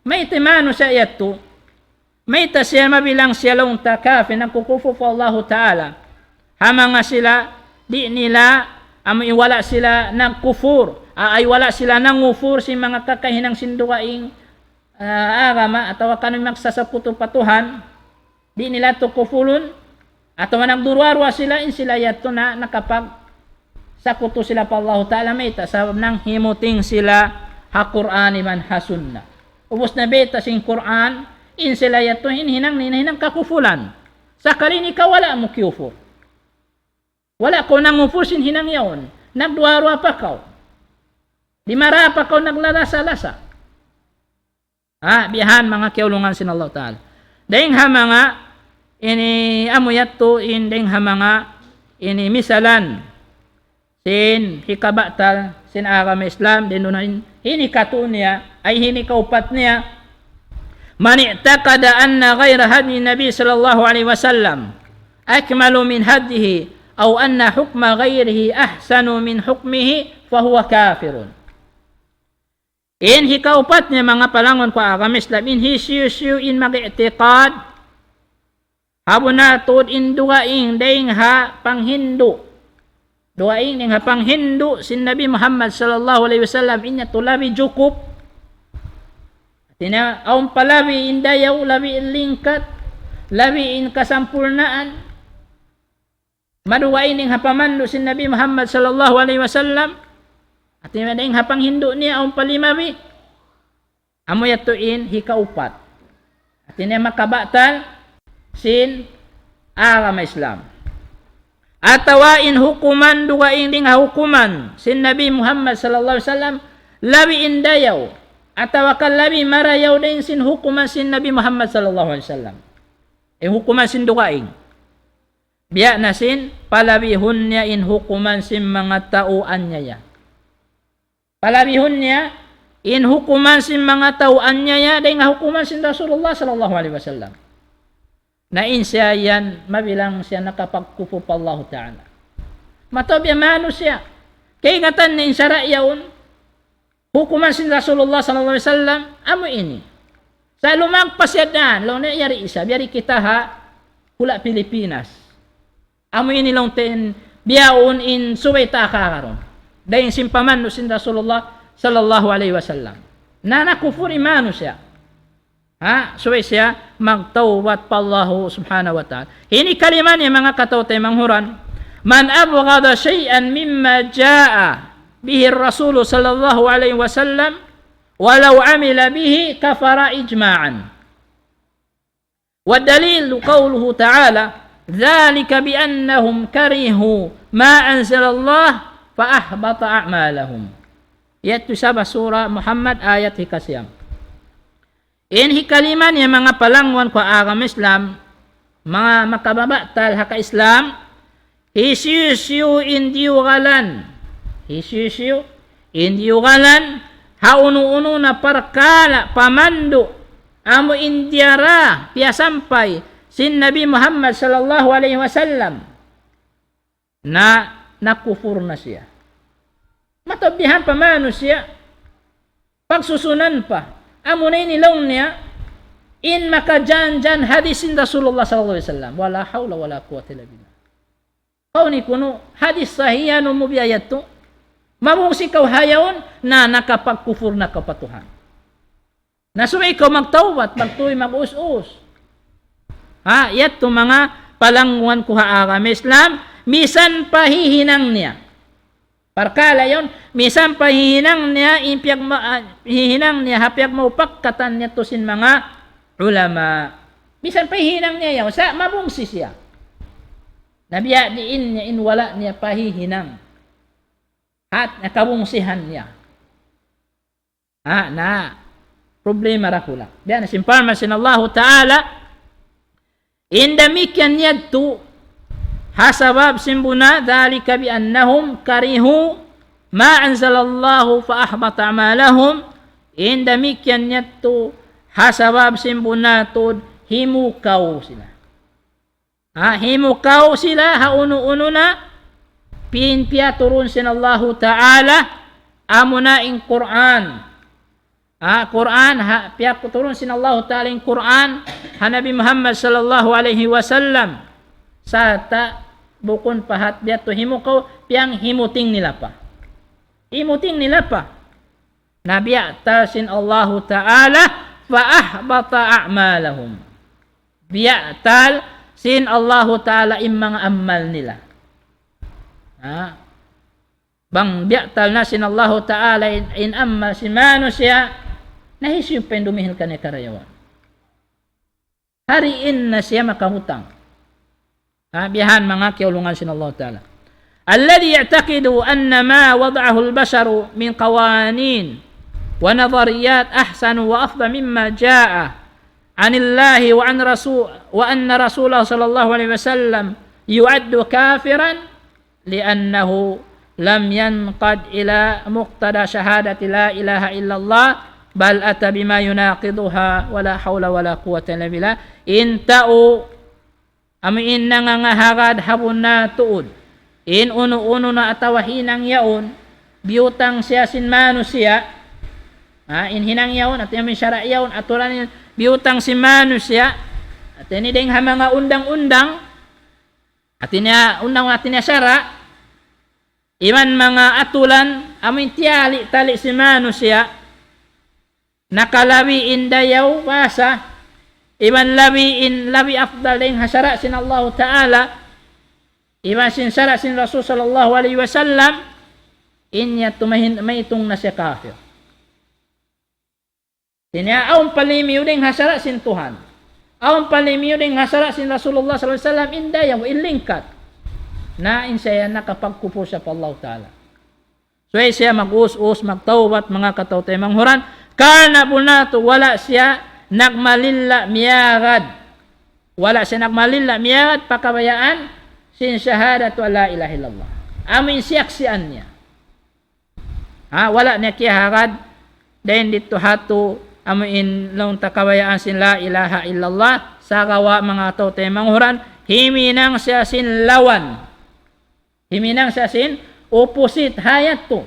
May timano sa iyatu may tasya mabilang siyalong takafin ang kukufu po Allah Ta'ala. Hamanga sila, di nila, wala sila ng kufur, ay wala sila ng ufur si mga kakahinang sinduwaing agama, atawa kanu magsasaputo patuhan, di nila to kufulun, atawa nagdurwarwa sila, in sila yato na nakapag sakuto sila pa Allah Ta'ala, may tasawab ng himuting sila ha-Qur'an iman ha-sunna. Ubus na beta sing Qur'an, in sila yato hinang kakufulan. Sakali ni ka wala mo kiyufur. Wala ko nang ufur sin hinang yaon. Nagduwarwa pa kaw. Di mara pa kaw naglalasa-lasa. Bihan mga kiulungan sin Allah Ta'ala. Dahing ha mga ini amo yato in dahing ha mga ini misalan sin hikabatal sin agama Islam din nun hinikatu niya ay hinikaupat niya man i'taqada anna ghayra hadi Nabi sallallahu alaihi wasallam akmalu min hadihi aw anna hukma ghayrihi ahsanu min hukmihi fahuwa kafirun. In hikaupat niya mga palangon ko agama Islam in hisyu in mag-i'tiqad habunatod in duaing daing ha panghindu duaing ning ha panghindu sin Nabi Muhammad sallallahu alaihi wasallam inya tulabi jukup tina aum palabi indayaw labi lingkat labi in kasampurnaan maduwain ning hapamandu sin Nabi Muhammad sallallahu alaihi wasallam at ning hapang hindu niya aum palimabi amo yatuin hikaupat at ina makabatal sin agama Islam atawain hukuman duwain ning hukuman sin Nabi Muhammad sallallahu alaihi wasallam labi indayaw atawakal labi marayaw din sin hukuman sin Nabi Muhammad sallallahu alaihi wasallam. Hukuman sin dukaing. Biya na sin palabihun niya in hukuman sin mga tauan niya. Palabihun niya in hukuman sin mga tauan niya din hukuman sin Rasulullah sallallahu alaihi wasallam. Na in siya yan mabilang siya nakapagkupo pa Allah Ta'ala. Matobya mano siya. Kaya ngatan na in sarayaon hukuman sin Rasulullah sallallahu alaihi wasallam amo ini. Sa lumagpasyadaan, lo na yari isa, yari kita ha hula Pilipinas. Amo ini long ten biyaon in suway ta kakaron. Dayon simpaman no sin Rasulullah sallallahu alaihi wasallam. Na nakufur imano siya. Suway siya magtawbat pa Allah subhanahu wa ta'ala. Ini kaliman yung mga katawtay manghuran. Man abghada shay'an mimma jaa bihi ar-rasul sallallahu alaihi wasallam walau amila bihi kafara ijma'an. Wa dalil qawluhu ta'ala ذلك بأنهم كرهوا ما أنزل الله فأحبط أعمالهم. Yaitu sabah surah Muhammad ayat hikasiyam. Inhi kaliman yung mga palangwan ko agam Islam, mga makababatal haka Islam, hisisyu indiugalan, haunu-unu na parkala, pamando, amo indiara, piyasampay, sin Nabi Muhammad sallallahu alaihi wasallam na nakufur na siya. Matabihan pa mano siya. Pagsusunan pa. Amo na inilaw niya in makajan-jan hadisin Rasulullah sallallahu alaihi wasallam. Wala hawla wala quwwata illa billah. Kauni kuno hadis sahihanu mubiyayat to. Mabung sikaw hayaon na nakapagkufur na kapatuhan. Nasuwa ikaw magtawbat, magtuloy mag-us-us. Yato mga palangwan ko haagam Islam, misan pahihinang niya. Parkala yon, misan pahihinang niya, hihinang niya, hapyag maupagkatan niya to sin mga ulama. Misan pahihinang niya yaw, sa mabungsi siya. Nabiya diin niya, inwala niya pahihinang. At nakabungsihan niya. Na problema rakula. Biya na simparma sin Allah Ta'ala, indamikyan yadtu hasabab simbuna dhalika bi annahum karihu ma anzalallahu fa ahbata a'malahum. Indamikyan yadtu hasabab simbunatud himukaw sila. Himukaw sila haunu-uno na pinpiya turun sin Allah Ta'ala amuna in Quran. Quran pihak turun sin Allah Ta'ala in Quran Nabi Muhammad sallallahu alaihi wasallam sa ta bukon pahat biya to himukaw piyang himuting nila pa nabiya ta sin Allah Ta'ala fa ahbata a'malahum biya tal sin Allah Ta'ala in mga amal nila bang biya tal na sin Allah Ta'ala in amma si mano siya nahisyo pendumihin ka ni karayawan. Hariin na siya makahutang. Biyahan mga kiulungan sin Allah Ta'ala. Alladhi ya'taqidu anna ma wada'ahu al-basharu min qawanin wa nadhariyat ahsanu wa afdal mimma ja'a anillahi wa anna rasulahu sallallahu alaihi wasallam yu'addu kafiran li'annahu lam yanqad ila muqtada syahadati la ilaha illallah bal ata bima yunaqiduha wala hawla wala quwwata illa billah intau amin nangangahagad habon na tuod in uno-uno na atawahinang yaon biutang siya sin mano siya in hinang yaon at yamin syara yaon aturan biutang si mano siya at ini ding mga undang-undang at inya undang at inya syara iman mga atulan amin tiyali tali si mano siya nakalawi indayaw basa iman lawi afdal ding hasara sin Allah Ta'ala iman sin sara sin Rasul sallallahu alaihi wasallam inya tumahin maitong na siya kafir inya aun palimiw ding hasara sin Tuhan aun palimiw ding hasara sin Rasulullah sallallahu alaihi wasallam indayaw ilingkat na insaya nakapagkupo sa Allah Ta'ala so siya mag-us-us magtawbat mga katawtay manghuran karena punato wala siya nagmalilla miyagad. Wala siya nagmalilla miyagad pakabayaan sin syahadat wa la ilaha illallah. Amin siyaksian niya. Wala niya kiyahagad dahil dito hatu amin long takabayaan sin la ilaha illallah sa gawa mga tawtay manghuran himinang siya sin lawan. Himinang siya sin opposite hayat to.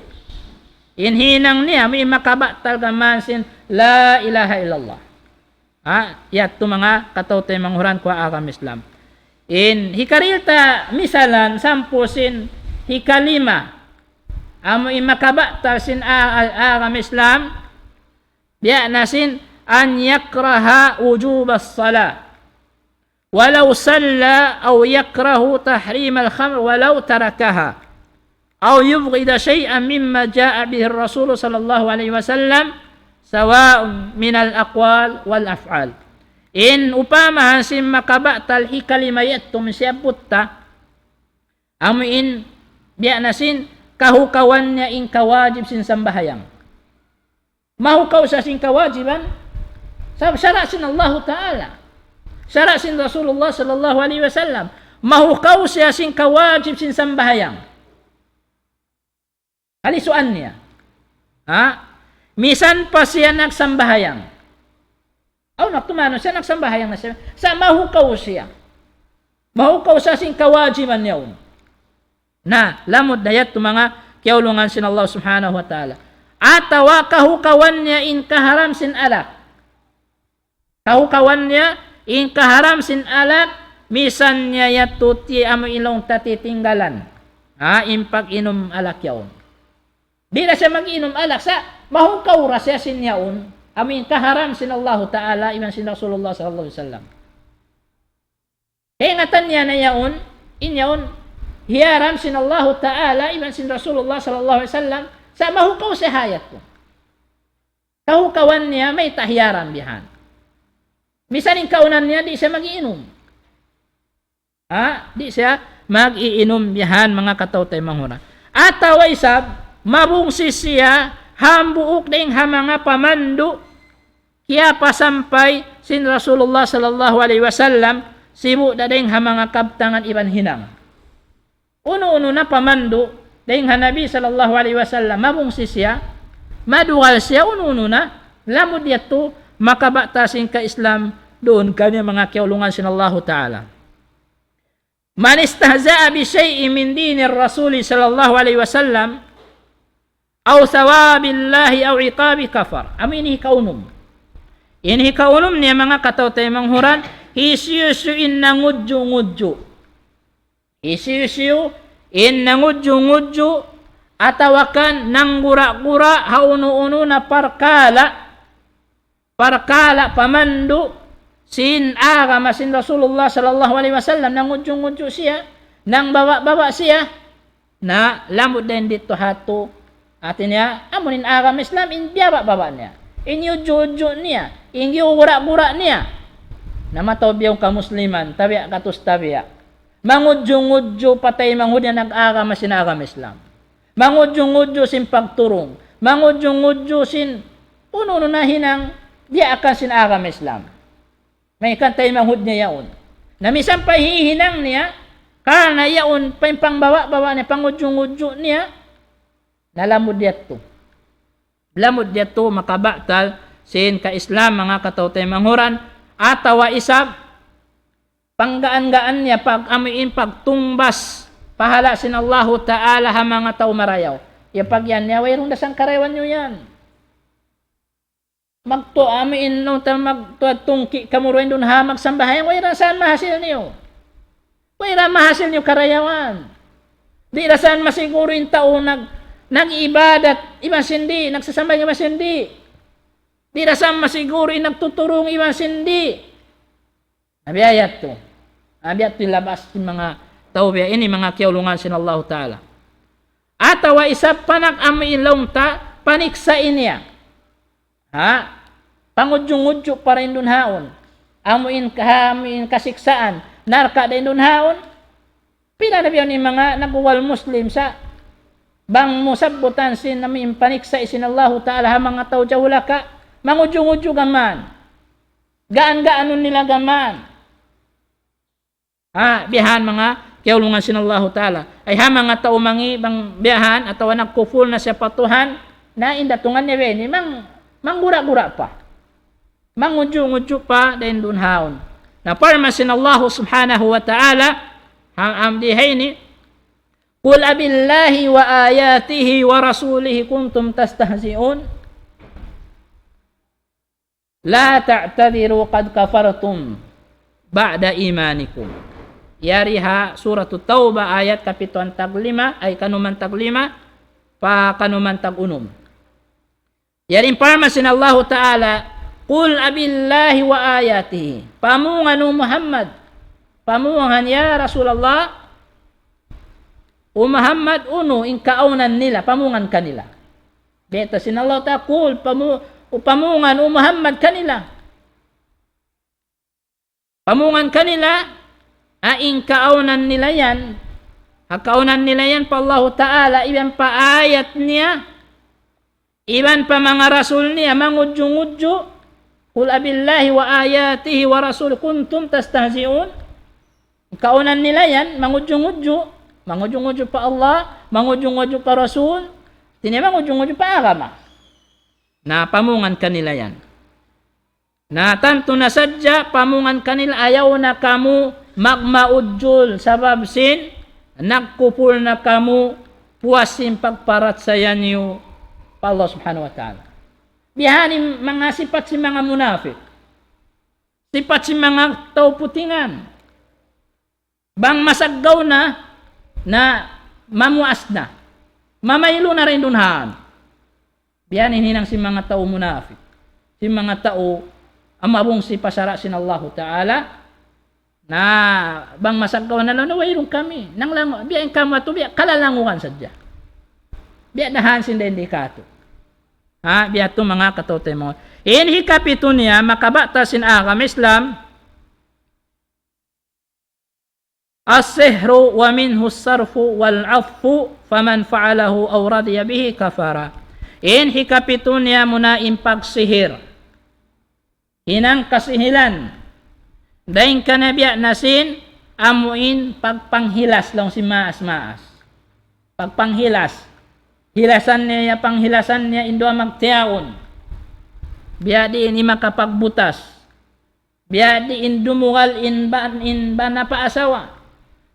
Inhinang niya may makabatal gaman sin la ilaha illallah. Yat to mga katawtay manghuran ko agam Islam. in hikarilta misalan sampusin hikalima amo imakabata sin agam Islam biya nasin an yakraha wujub as-salah walau salla aw yakrahu tahrim al-khamr walau tarakaha aw yubghida shay'an mimma jaa bihi ar-rasul sallallahu alaihi wasallam sawa'un min al-aqwal wal af'al. In upama hasim makabatal hikalimayat tum siaputta amin biya nasin kahukawannya in kawajib sin sambahayang. Mahukaw sa sin kawajiban syara sin Allah Ta'ala. Syara sin Rasulullah sallallahu alaihi wasallam. Mahukaw siya sin kawajib sin sambahayang. Halisuan niya. Misan pa siya nagsambahayang. Naktumano siya, nagsambahayang na siya. Sa mahukaw siya. Mahukaw sa sing kawajiban niya. Na, lamod dayat ito mga kiyaulungan sin Allah subhanahu wa ta'ala. Atawa kahukawan niya in kaharam sin alak. Kahukawan niya in kaharam sin alak, misan niya yatuti amo ilong tatitinggalan. Impag inom alak yaon. Di na siya mag-inom alak sa mahukaw ra siya sin yaon. Amin kaharam sin Allah Ta'ala iman sin Rasulullah sallallahu alaihi wasallam. Ingatan niya na yaon, inyaon hiyaram sin Allah Ta'ala iman sin Rasulullah sallallahu alaihi wasallam sa mahukaw sa hayat ko. Kahukawan niya may tahiyaran bihan. Misaning kaunan niya di siya mag-iinom. Di siya mag-iinom bihan mga katawtay manghura. Atawa isab mabungsi siya hambuuk ding hamanga pamandu kaya pasampay sin Rasulullah sallallahu alaihi wasallam sibu da ding hamanga kabtangan iban hinang. Uno-uno na pamandu ding Nabi sallallahu alaihi wasallam mabungsi siya madugal siya uno-uno na lamod yato makabatasin ka Islam doon kanya mga kiulungan sin Allah Ta'ala. Man istahza'a bi syai'in min dinir Rasul sallallahu alaihi wasallam aw sawabillahi aw iqabi kafar. Ini kaunum. Ini kaunum niya mga katawtay manghuran hisyusyuin na ngudyo-ngudyo. Hisyusyu in na ngudyo-ngudyo atawakan nang gura-gura hauno-uno na parkala pamandu sin agama sin Rasulullah sallallahu alaihi wasallam nang ngudyo-ngudyo siya nang bawa siya na lamod din dito hato atin niya, amunin agam Islam, in baba niya. In yujo niya. In gura-gura niya. Namataw biyong kamusliman, tabiya katus tabiya. Mangudyo-ngudyo patay manghudya nag-agam sin agam Islam. Mangudyo-ngudyo sin pagturong. Mangudyo-ngudyo sin uno na hinang diya akan sin agam Islam. May kantay manghud niya yaon. Namisan pa hihinang niya, karena yaon pangbawa-bawa niya, pangudyo-ngudyo niya, nalamod dito. Lamod dito makabatal sin ka Islam mga katawtay manghuran atawa isab panggaan-gaan niya pag amuin pagtumbas pahala sin Allah Ta'ala ha mga tao marayaw. Ya pag yan niya wayrong dasang karayawan nyo yan. Magto amuin no ta magtuad-tungki kamuruin dun ha magsambahayan wayrang saan mahasil niyo. Wayrang mahasil niyo karayawan. Di na saan masiguro yung tao nag-ibadat, iban sindi, nagsasambay iban sindi. Di rasam masiguro nagtuturong iban sindi. Abiyayat to. Abiyat to labas yung mga tawbiya. Ini mga kiyaulungan sin Allah Ta'ala. Atawa isa panak amiilong ta, paniksain niya. Pangudyo-ngudyo pa rin dun haon. Amuin kasiksaan. Narka din dun haon. Pila na biyan yung mga naguwal Muslim sa bang musabutan sin namin paniksa isin Allah Ta'ala ha mga tao jawula ka mangudyo-ngudyo gaman gaan-gaanon nila gaman biyahan mga kiyaulungan sin Allah Ta'ala ay ha mga tao mangi bang biyahan atawa nagkuful na siya patuhan na indatungan ni Beni manggura-gura pa mangudyo-ngudyo pa din dun haon na parma sin Allah Subhanahu wa Ta'ala amdihay ni Qul abillahi wa ayatihi wa rasulihi kuntum tastahzi'un La ta'tadiru qad kafartum ba'da imanikum. Yari ha suratut Taubah ayat kapituan tag 5 ay kanuman tag 5 pa kanuman tag 6. Yari informasin Allah Ta'ala, Qul abillahi wa ayatihi. Pamungan Muhammad. Pamungan ya Rasulullah. O Muhammad uno in kaunan nila, pamungan kanila. Beta sin Allah Ta'ala, Qul pamungan o Muhammad kanila. Pamungan kanila, in kaunan nila yan. Kaunan nila yan pa Allah Ta'ala, iban pa ayat niya, iban pa mga rasul niya, mangudyo-ngudyo, Qul abillahi wa ayatihi wa rasul kuntum tastahzi'un. Kaunan nila yan, mangudyo-ngudyo, mangudyo-ngudyo pa Allah, mangudyo-ngudyo pa rasul, mangudyo-ngudyo pa agama. Na pamungan kanila yan. Na tanto na sadya, pamungan kanila, ayaw na kamu magmaudjul sabab sin, nagkupul na kamu, puwasin pagparat sa yanyo pa Allah subhanahu wa ta'ala. Bihanin mga sifat si mga munafik. Sifat si mga tao putingan. Bang masaggaw na mamuas na. Mamaylo na rin dunhaan. Bihanin hinang si mga tao munafik. Si mga tao amabong si pasara sin Allah Ta'ala na bang masaggaw na wayrong kami. Nang lang, biyain kamo ito, kalalanguhan sadya. Biya nahan sin dendikato. Biya ito mga katote mo. Inhi kapito niya, makabata sin agam Islam, as-sihru wa minhu as-sarfu wal-affu faman fa'alahu aw radiya bihi kafara. Inhi kapito niya muna impagsihir. Hinang kasihilan. Daing kanabya nasin, amuin pagpanghilas lang si maas-maas. Pagpanghilas. Hilasan niya, panghilasan niya, indo magtiyaon. Biya di ini makapagbutas. Biya di in dumugal in bana pa asawa.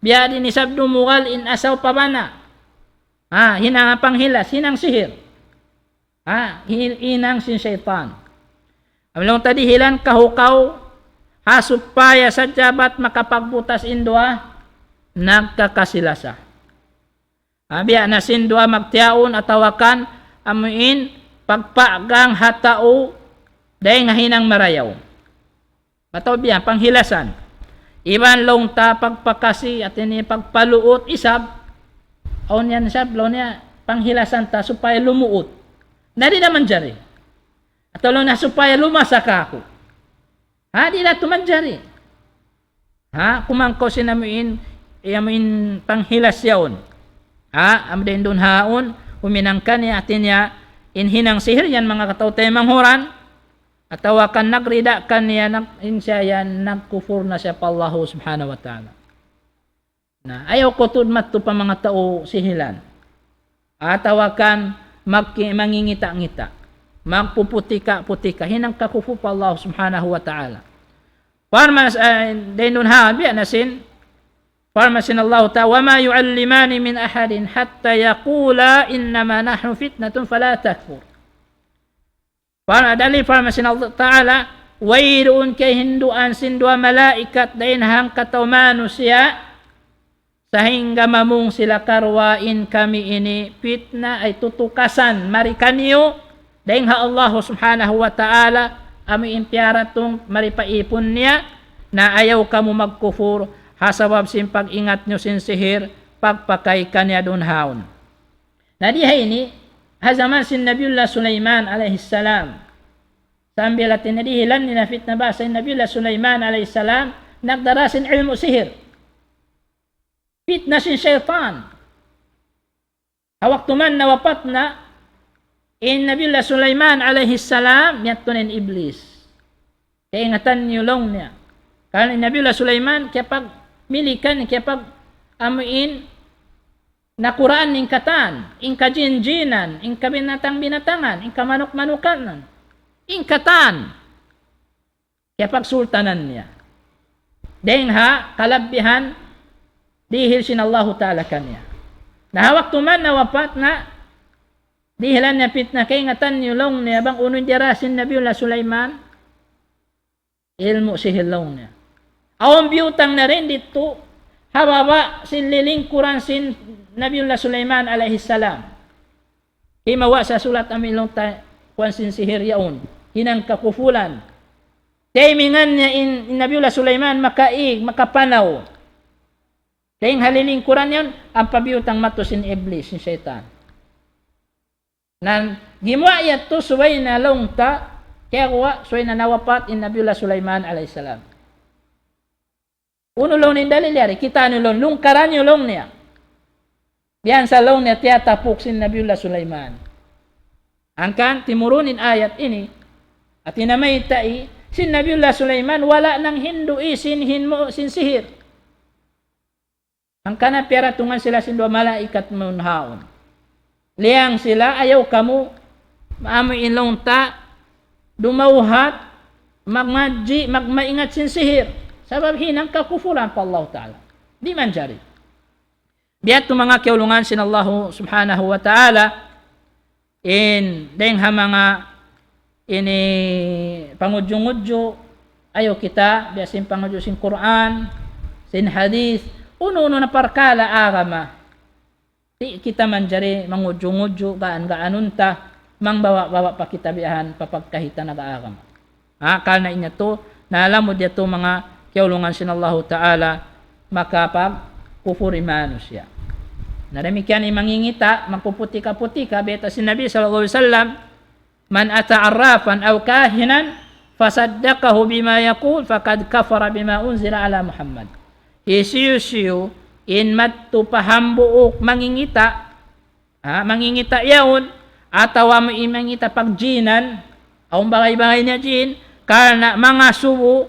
Biya di ni sab dumugal in asaw pa bana. Hinang panghilas, hinang sihir. Hinang sin syaitan. Amlong tadi hilan kahukaw, hasupaya sa jabat makapagbutas indua, nagkakasilasa. Biya na sindua magtiyaon atawakan amuin pagpagang hatao dahil nga hinang marayaw. Mataw biya, panghilasan. Iban long ta pagpakasi at ini pagpaluot isab, aon yan sab, lo niya panghilasan ta supaya lumuot. Nadi naman jari. At lo na supaya lumasaka ako. Di na tumanjari. Kumangko sinamuin, iamuin panghilas yaon. Amden dun haon, huminangkan niya atin niya, inhinang sihir yan mga katautay manghuran, at tawakan nagrida kan niya, insya yan, nagkufur na siya pa Allah subhanahu wa ta'ala. Ayaw ko tudmat to pa mga tao sihilan. Tawakan mangingita-ngita, magpuputika-putika, hinang kakufu pa Allah subhanahu wa ta'ala. Parmas, den dun haon, biya nasin, Farmasin Allah Ta'ala, وَمَا يُعَلِّمَانِ مِنْ أَحَدٍ حَتَّى يَقُولَا إِنَّمَا نَحْنُ فِتْنَةٌ فَلَا تَكْفُرْ. Dali farmasin Allah Ta'ala, wayroon kay hinduan sindua malaikat dahin hang kataw manusia, sahingga mamung sila karwain kami ini fitna ay tutukasan marikanyo, dahin ha Allah Subhanahu wa Ta'ala, ami impiaratong maripaipon niya, na ayaw kamu magkufur, hasabab sin pag-ingat nyo sin sihir, pagpakay kanya dun haon. Nadiha ini, hazaman sin Nabiullah Sulaiman alaihissalam. Sambil atin nadihilan ni na fitna ba sa Nabiullah Sulaiman alaihissalam, nagdara sin ilmu sihir. Fitna sin syaitan. Hawak tuman nawapat na, in Nabiullah Sulaiman alaihissalam, yatunin iblis. Kaya ingatan nyo long niya. Karena Nabiullah Sulaiman, kaya pag milikan, kaya pag amuin, nakuraan ning katan, ing kajinjinan, ing kabinatang-binatangan, ing kamanok-manukanan, ing katan, kaya pag sultanan niya. Dahil kalabihan, dihil sin Allah Ta'ala kanya. Nahawak tuman na wapat na, dihilan niya fitna, kaya ingatan nyo niya, bang unong dirasin Nabiullah Sulaiman, ilmu sihir long niya. Awang biyutang na rin dito, hababa sin lilingkuran sin Nabiullah Sulaiman alaihi salam. Himawa sa sulat amilong kwan sin sihir yaon. Hinang kakufulan. Timingan niya in Nabiullah Sulaiman makapanaw. Dahil halilingkuran yun, ang pabiyutang mato sin Iblis, sin Shaitan. Nan gimwa yato suway na longta, kaya kuwa suway na nawapat in Nabiullah Sulaiman alayhi salam. Uno long ni dalilari, kita nulong, lungkaran yung long niya. Diyan sa long niya tiyatapuk sin Nabiullah Sulaiman. Angkan timurunin ayat ini, at inamay tai, sin Nabiullah Sulaiman wala nang hindu sin sihir. Ang kana pera tungan sila sin dua malaikat munhaon. Liang sila ayaw kamu maamoy ilong ta dumauhat magmaji magmaingat sin sihir. Sabab hinang kakufuran pa Allah Ta'ala. Di man jari. Diat mga kiulungan sin Allah Subhanahu wa Ta'ala in deng ha mga ini pangudyo-ngudyo ayaw kita biasin pangudyo sin Quran sin hadith uno-uno na parkala agama. Di kita manjari mangudyo-ngudyo gaan-gaanunta mangbawa-bawa pa kita biyahan papagkahita na agama. Kana inya to naalamod yato mga kiulungan sin Allah Ta'ala makapag kufuri manusya. Naramikian mangingita magpuputika-putika beta sin Nabi sallallahu alaihi wasallam man ata'arrafan aw kahinan fasaddaqahu bima yaqul faqad kafara bima unzila ala Muhammad. Isiyu in mattu pahambuok mangingita mangingita yaon atawa mo imangita pagjinan aw bagay-bagay na jin kana mga subo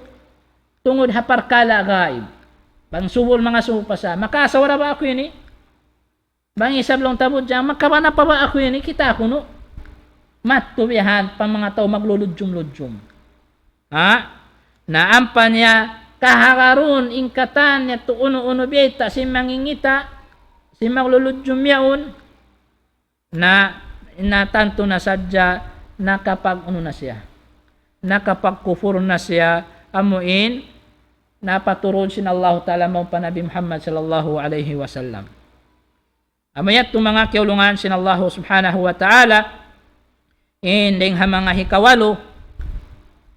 tungod haparkala gaib bang subol mga subo pa sa makasawara ba ako yun bang isab lang tabod dyan makabana pa ba ako yun kita ako no mattu bihan pa mga tao magluludyum-ludyum naampan niya kahararun ingkatan niya to uno-uno beta si mangingita si magluludyum yaon na tanto na sadya nakapag na siya nakapagkufur na siya amuin napaturod sin Allah Ta'ala mo pa Nabi Muhammad sallallahu alaihi wasallam. Amayat itong mga kiulungan sin Allah Subhanahu wa Ta'ala inding ha mga hikawalo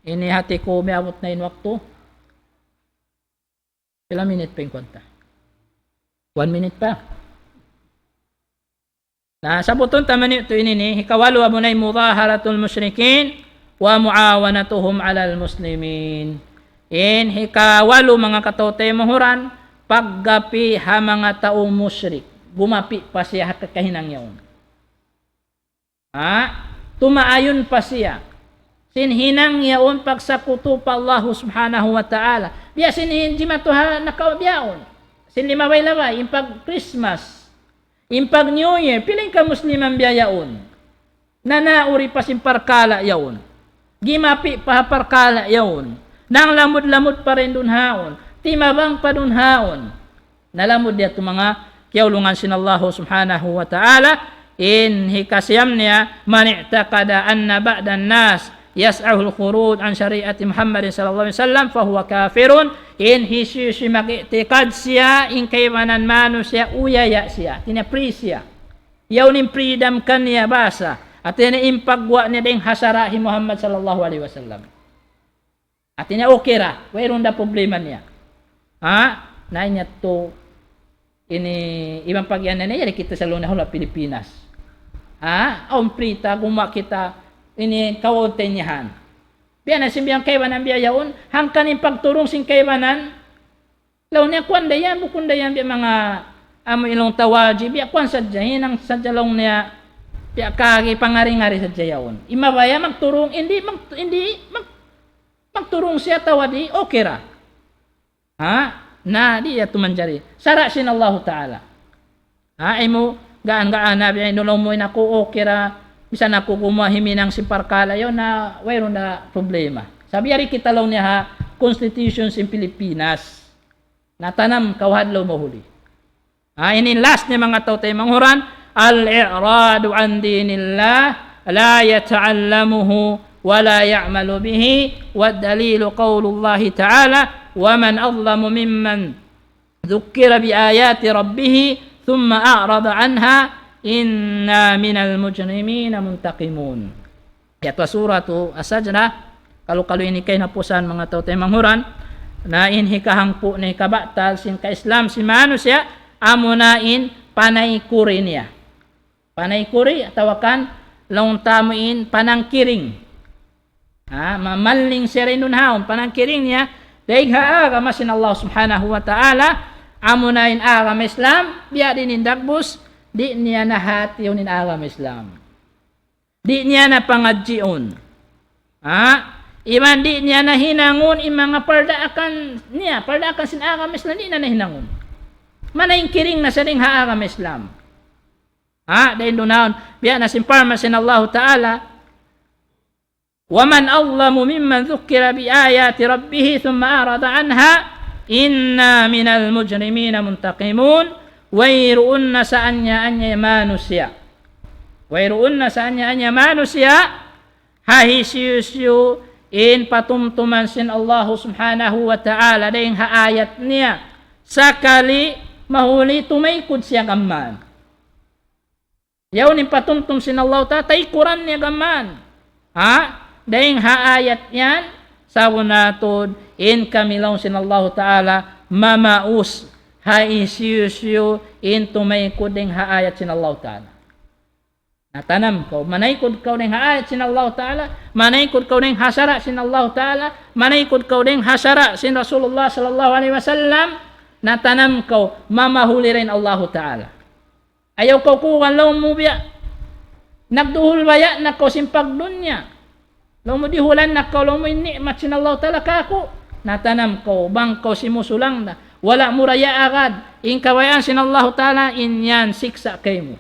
inihati ko miabot na inwakto. Ilang minute pa yung konta? 1 minute pa. Sabuton taman ito ini hikawalo amunay mudaharatul musyrikin wa muawanatuhum alal muslimin. In hikawalo mga katote mahuran paggapi ha mga taong musyrik. Gumapi pa siya kakahinang yaon. Tumaayon pa siya. Sinhinang yaon pagsakuto pa Allah Subhanahu wa Ta'ala. Biya sinhin di matuha nakaubyaon. Sinlimaway-laway, impag Christmas, impag New Year, piling ka Musliman biya yaon. Nanauri pa simparkala yaon. Gimapi pa parkala yaon. Nang lamod-lamod pa rin dun haon. Timabang pa dun haon. Nalamod niya itong mga kiaulungan sin Allah Subhanahu wa Ta'ala. In hikasyam niya, mani'taqada anna ba'dan nas yas'ahul khuruj an syariati Muhammad sallallahu alaihi wasallam fahuwa kafirun in hisu magiktikad siya in kaymanan manu siya uyaya siya tinapri siya yaunin freedom kan niya basa at iniimpagwa niya ding hasarahi Muhammad sallallahu alaihi wasallam at niya okay ra wayron da problema niya na niya to ini ibang pagyan na niya kita sa lunahon Pilipinas prita guma kita ini kawoten niyahan. Biya na simbiyang kaywanan biya yaon, hangkanin pagturong sing kaywanan, law niya kwan dayan, bukun dayan biya mga amo ilong tawaji, biya kwan sadya, hinang sadya long niya, biya kagi pangari-ngari sadya yaon. Imabaya magturong, magturong siya tawadi, okay ra. Na, di ya tumanjari. Sara sin Allah Ta'ala. Ay mo, gaan-gaan na, biya inulong mo inako, okay ra, bisa na ko kumahimi ng simparkala yun na mayroon na problema. Sabi yari kita law niya constitution sa Pilipinas na tanam kawhadlaw mahuli. Ini last ni mga tao tayo manghuran al-i'radu an dinillah la yata'allamuhu wa la ya'malu bihi wa dalilu qawlullahi ta'ala wa man adlamu mimman ذكر بآيات ربه ثم أعرض عنها إنا من المجرمين منتقمون. Ito suratu As-Sajdah. Kalau ini kay napusan mga tao tayo manghuran na inhikahang po na kabatal sin ka-Islam si manusia amunain panay kuri niya. Panay kuri tawakan long tamuin panangkiring. Mamaling sirinun haon panangkiring niya dahil agama sin Allah subhanahu wa ta'ala amunain agama Islam biya din indagbus di niya nahati yun in agama Islam. Di niya na pangadjion. Iman di niya na hinangon mga pardaakan niya. Pardaakan sin agama Islam di na hinangon. Manayang kiring na sa ring agama Islam. Dahil doon biya na simparma sin Allah Ta'ala وَمَنْ أَظْلَمُ مِمَّنْ ذُكِّرَ بِآيَاتِ رَبِّهِ ثُمَّ أَعْرَضَ عَنْهَا إِنَّا مِنَ الْمُجْرِمِينَ مُنْتَقِمُونَ وَيْرُؤُنَّ سَأَنْيَا أَنْيَا مَانُسِيَا وَيْرُؤُنَّ سَأَنْيَا أَنْيَا مَانُسِيَا hahisiyusyu in patumtuman sin Allah subhanahu wa ta'ala dahil haayat niya sakali mahuli tumaykod siya gaman. Yaw in patumtum sin Allah ta'ala taykuran niya gaman. Dahil haayat yan sa unatod in kamilaw sin Allah ta'ala mamaus haisiyusyu in tumaykod dahil haayat sin Allah ta'ala. Natanam ko, manaykod ka ng haayat sin Allah ta'ala, manaykod ka ng hasara sin Allah ta'ala, manaykod ka ng hasara sin Rasulullah sallallahu alaihi wasallam, natanam ko, mamahuli rin Allah ta'ala. Ayaw ko kuwan law mo biya, nagduhul baya na ko simpag dunya, law mo dihulan na ko, law mo ni'mat sin Allah ta'ala kako, natanam ko, bang ko simusulang na, wala muraya agad, in kawayan sin Allah ta'ala, in yan siksa kayo mo.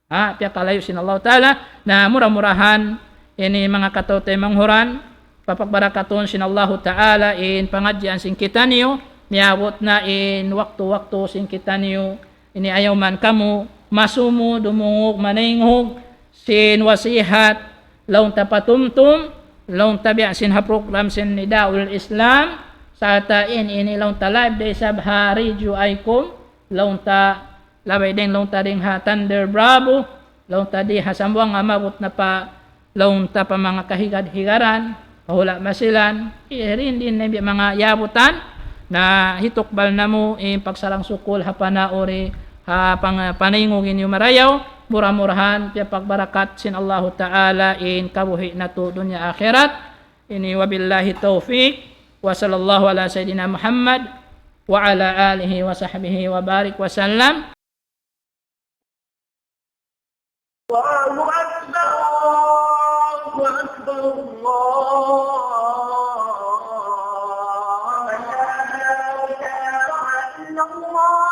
Pia kalayo sin Allah Ta'ala na murah-murahan ini mga katote manghuran papagbarakaton sin Allah Ta'ala in pangadyan sin kita niyo niabot na in waktu-waktu sin kita niyo ini ayaw man kamo masumo dumungog maningog sin wasihat laung tapatumtum laung tabiya sin ha program sin Nidaul Islam sa tain ini laung ta live day sab hari juaikum laung ta labay din long tading ha Thunder Bravo, long tadi ha sambuang amabot na pa long ta pa mga kahigad-higaran, pahula masilan, rin din na mga yabutan na hitukbal na mo pagsalang sukul ha panaori ha paningugin yung marayaw, murah-murahan, piya pagbarakat sin Allah Ta'ala in kabuhi na to dunya akhirat. Ini wabillahi taufiq wa sallallahu ala sayyidina Muhammad wa ala alihi wa sahbihi wa barik wa sallam. الله أكبر الله أكبر الله لا إله إلا الله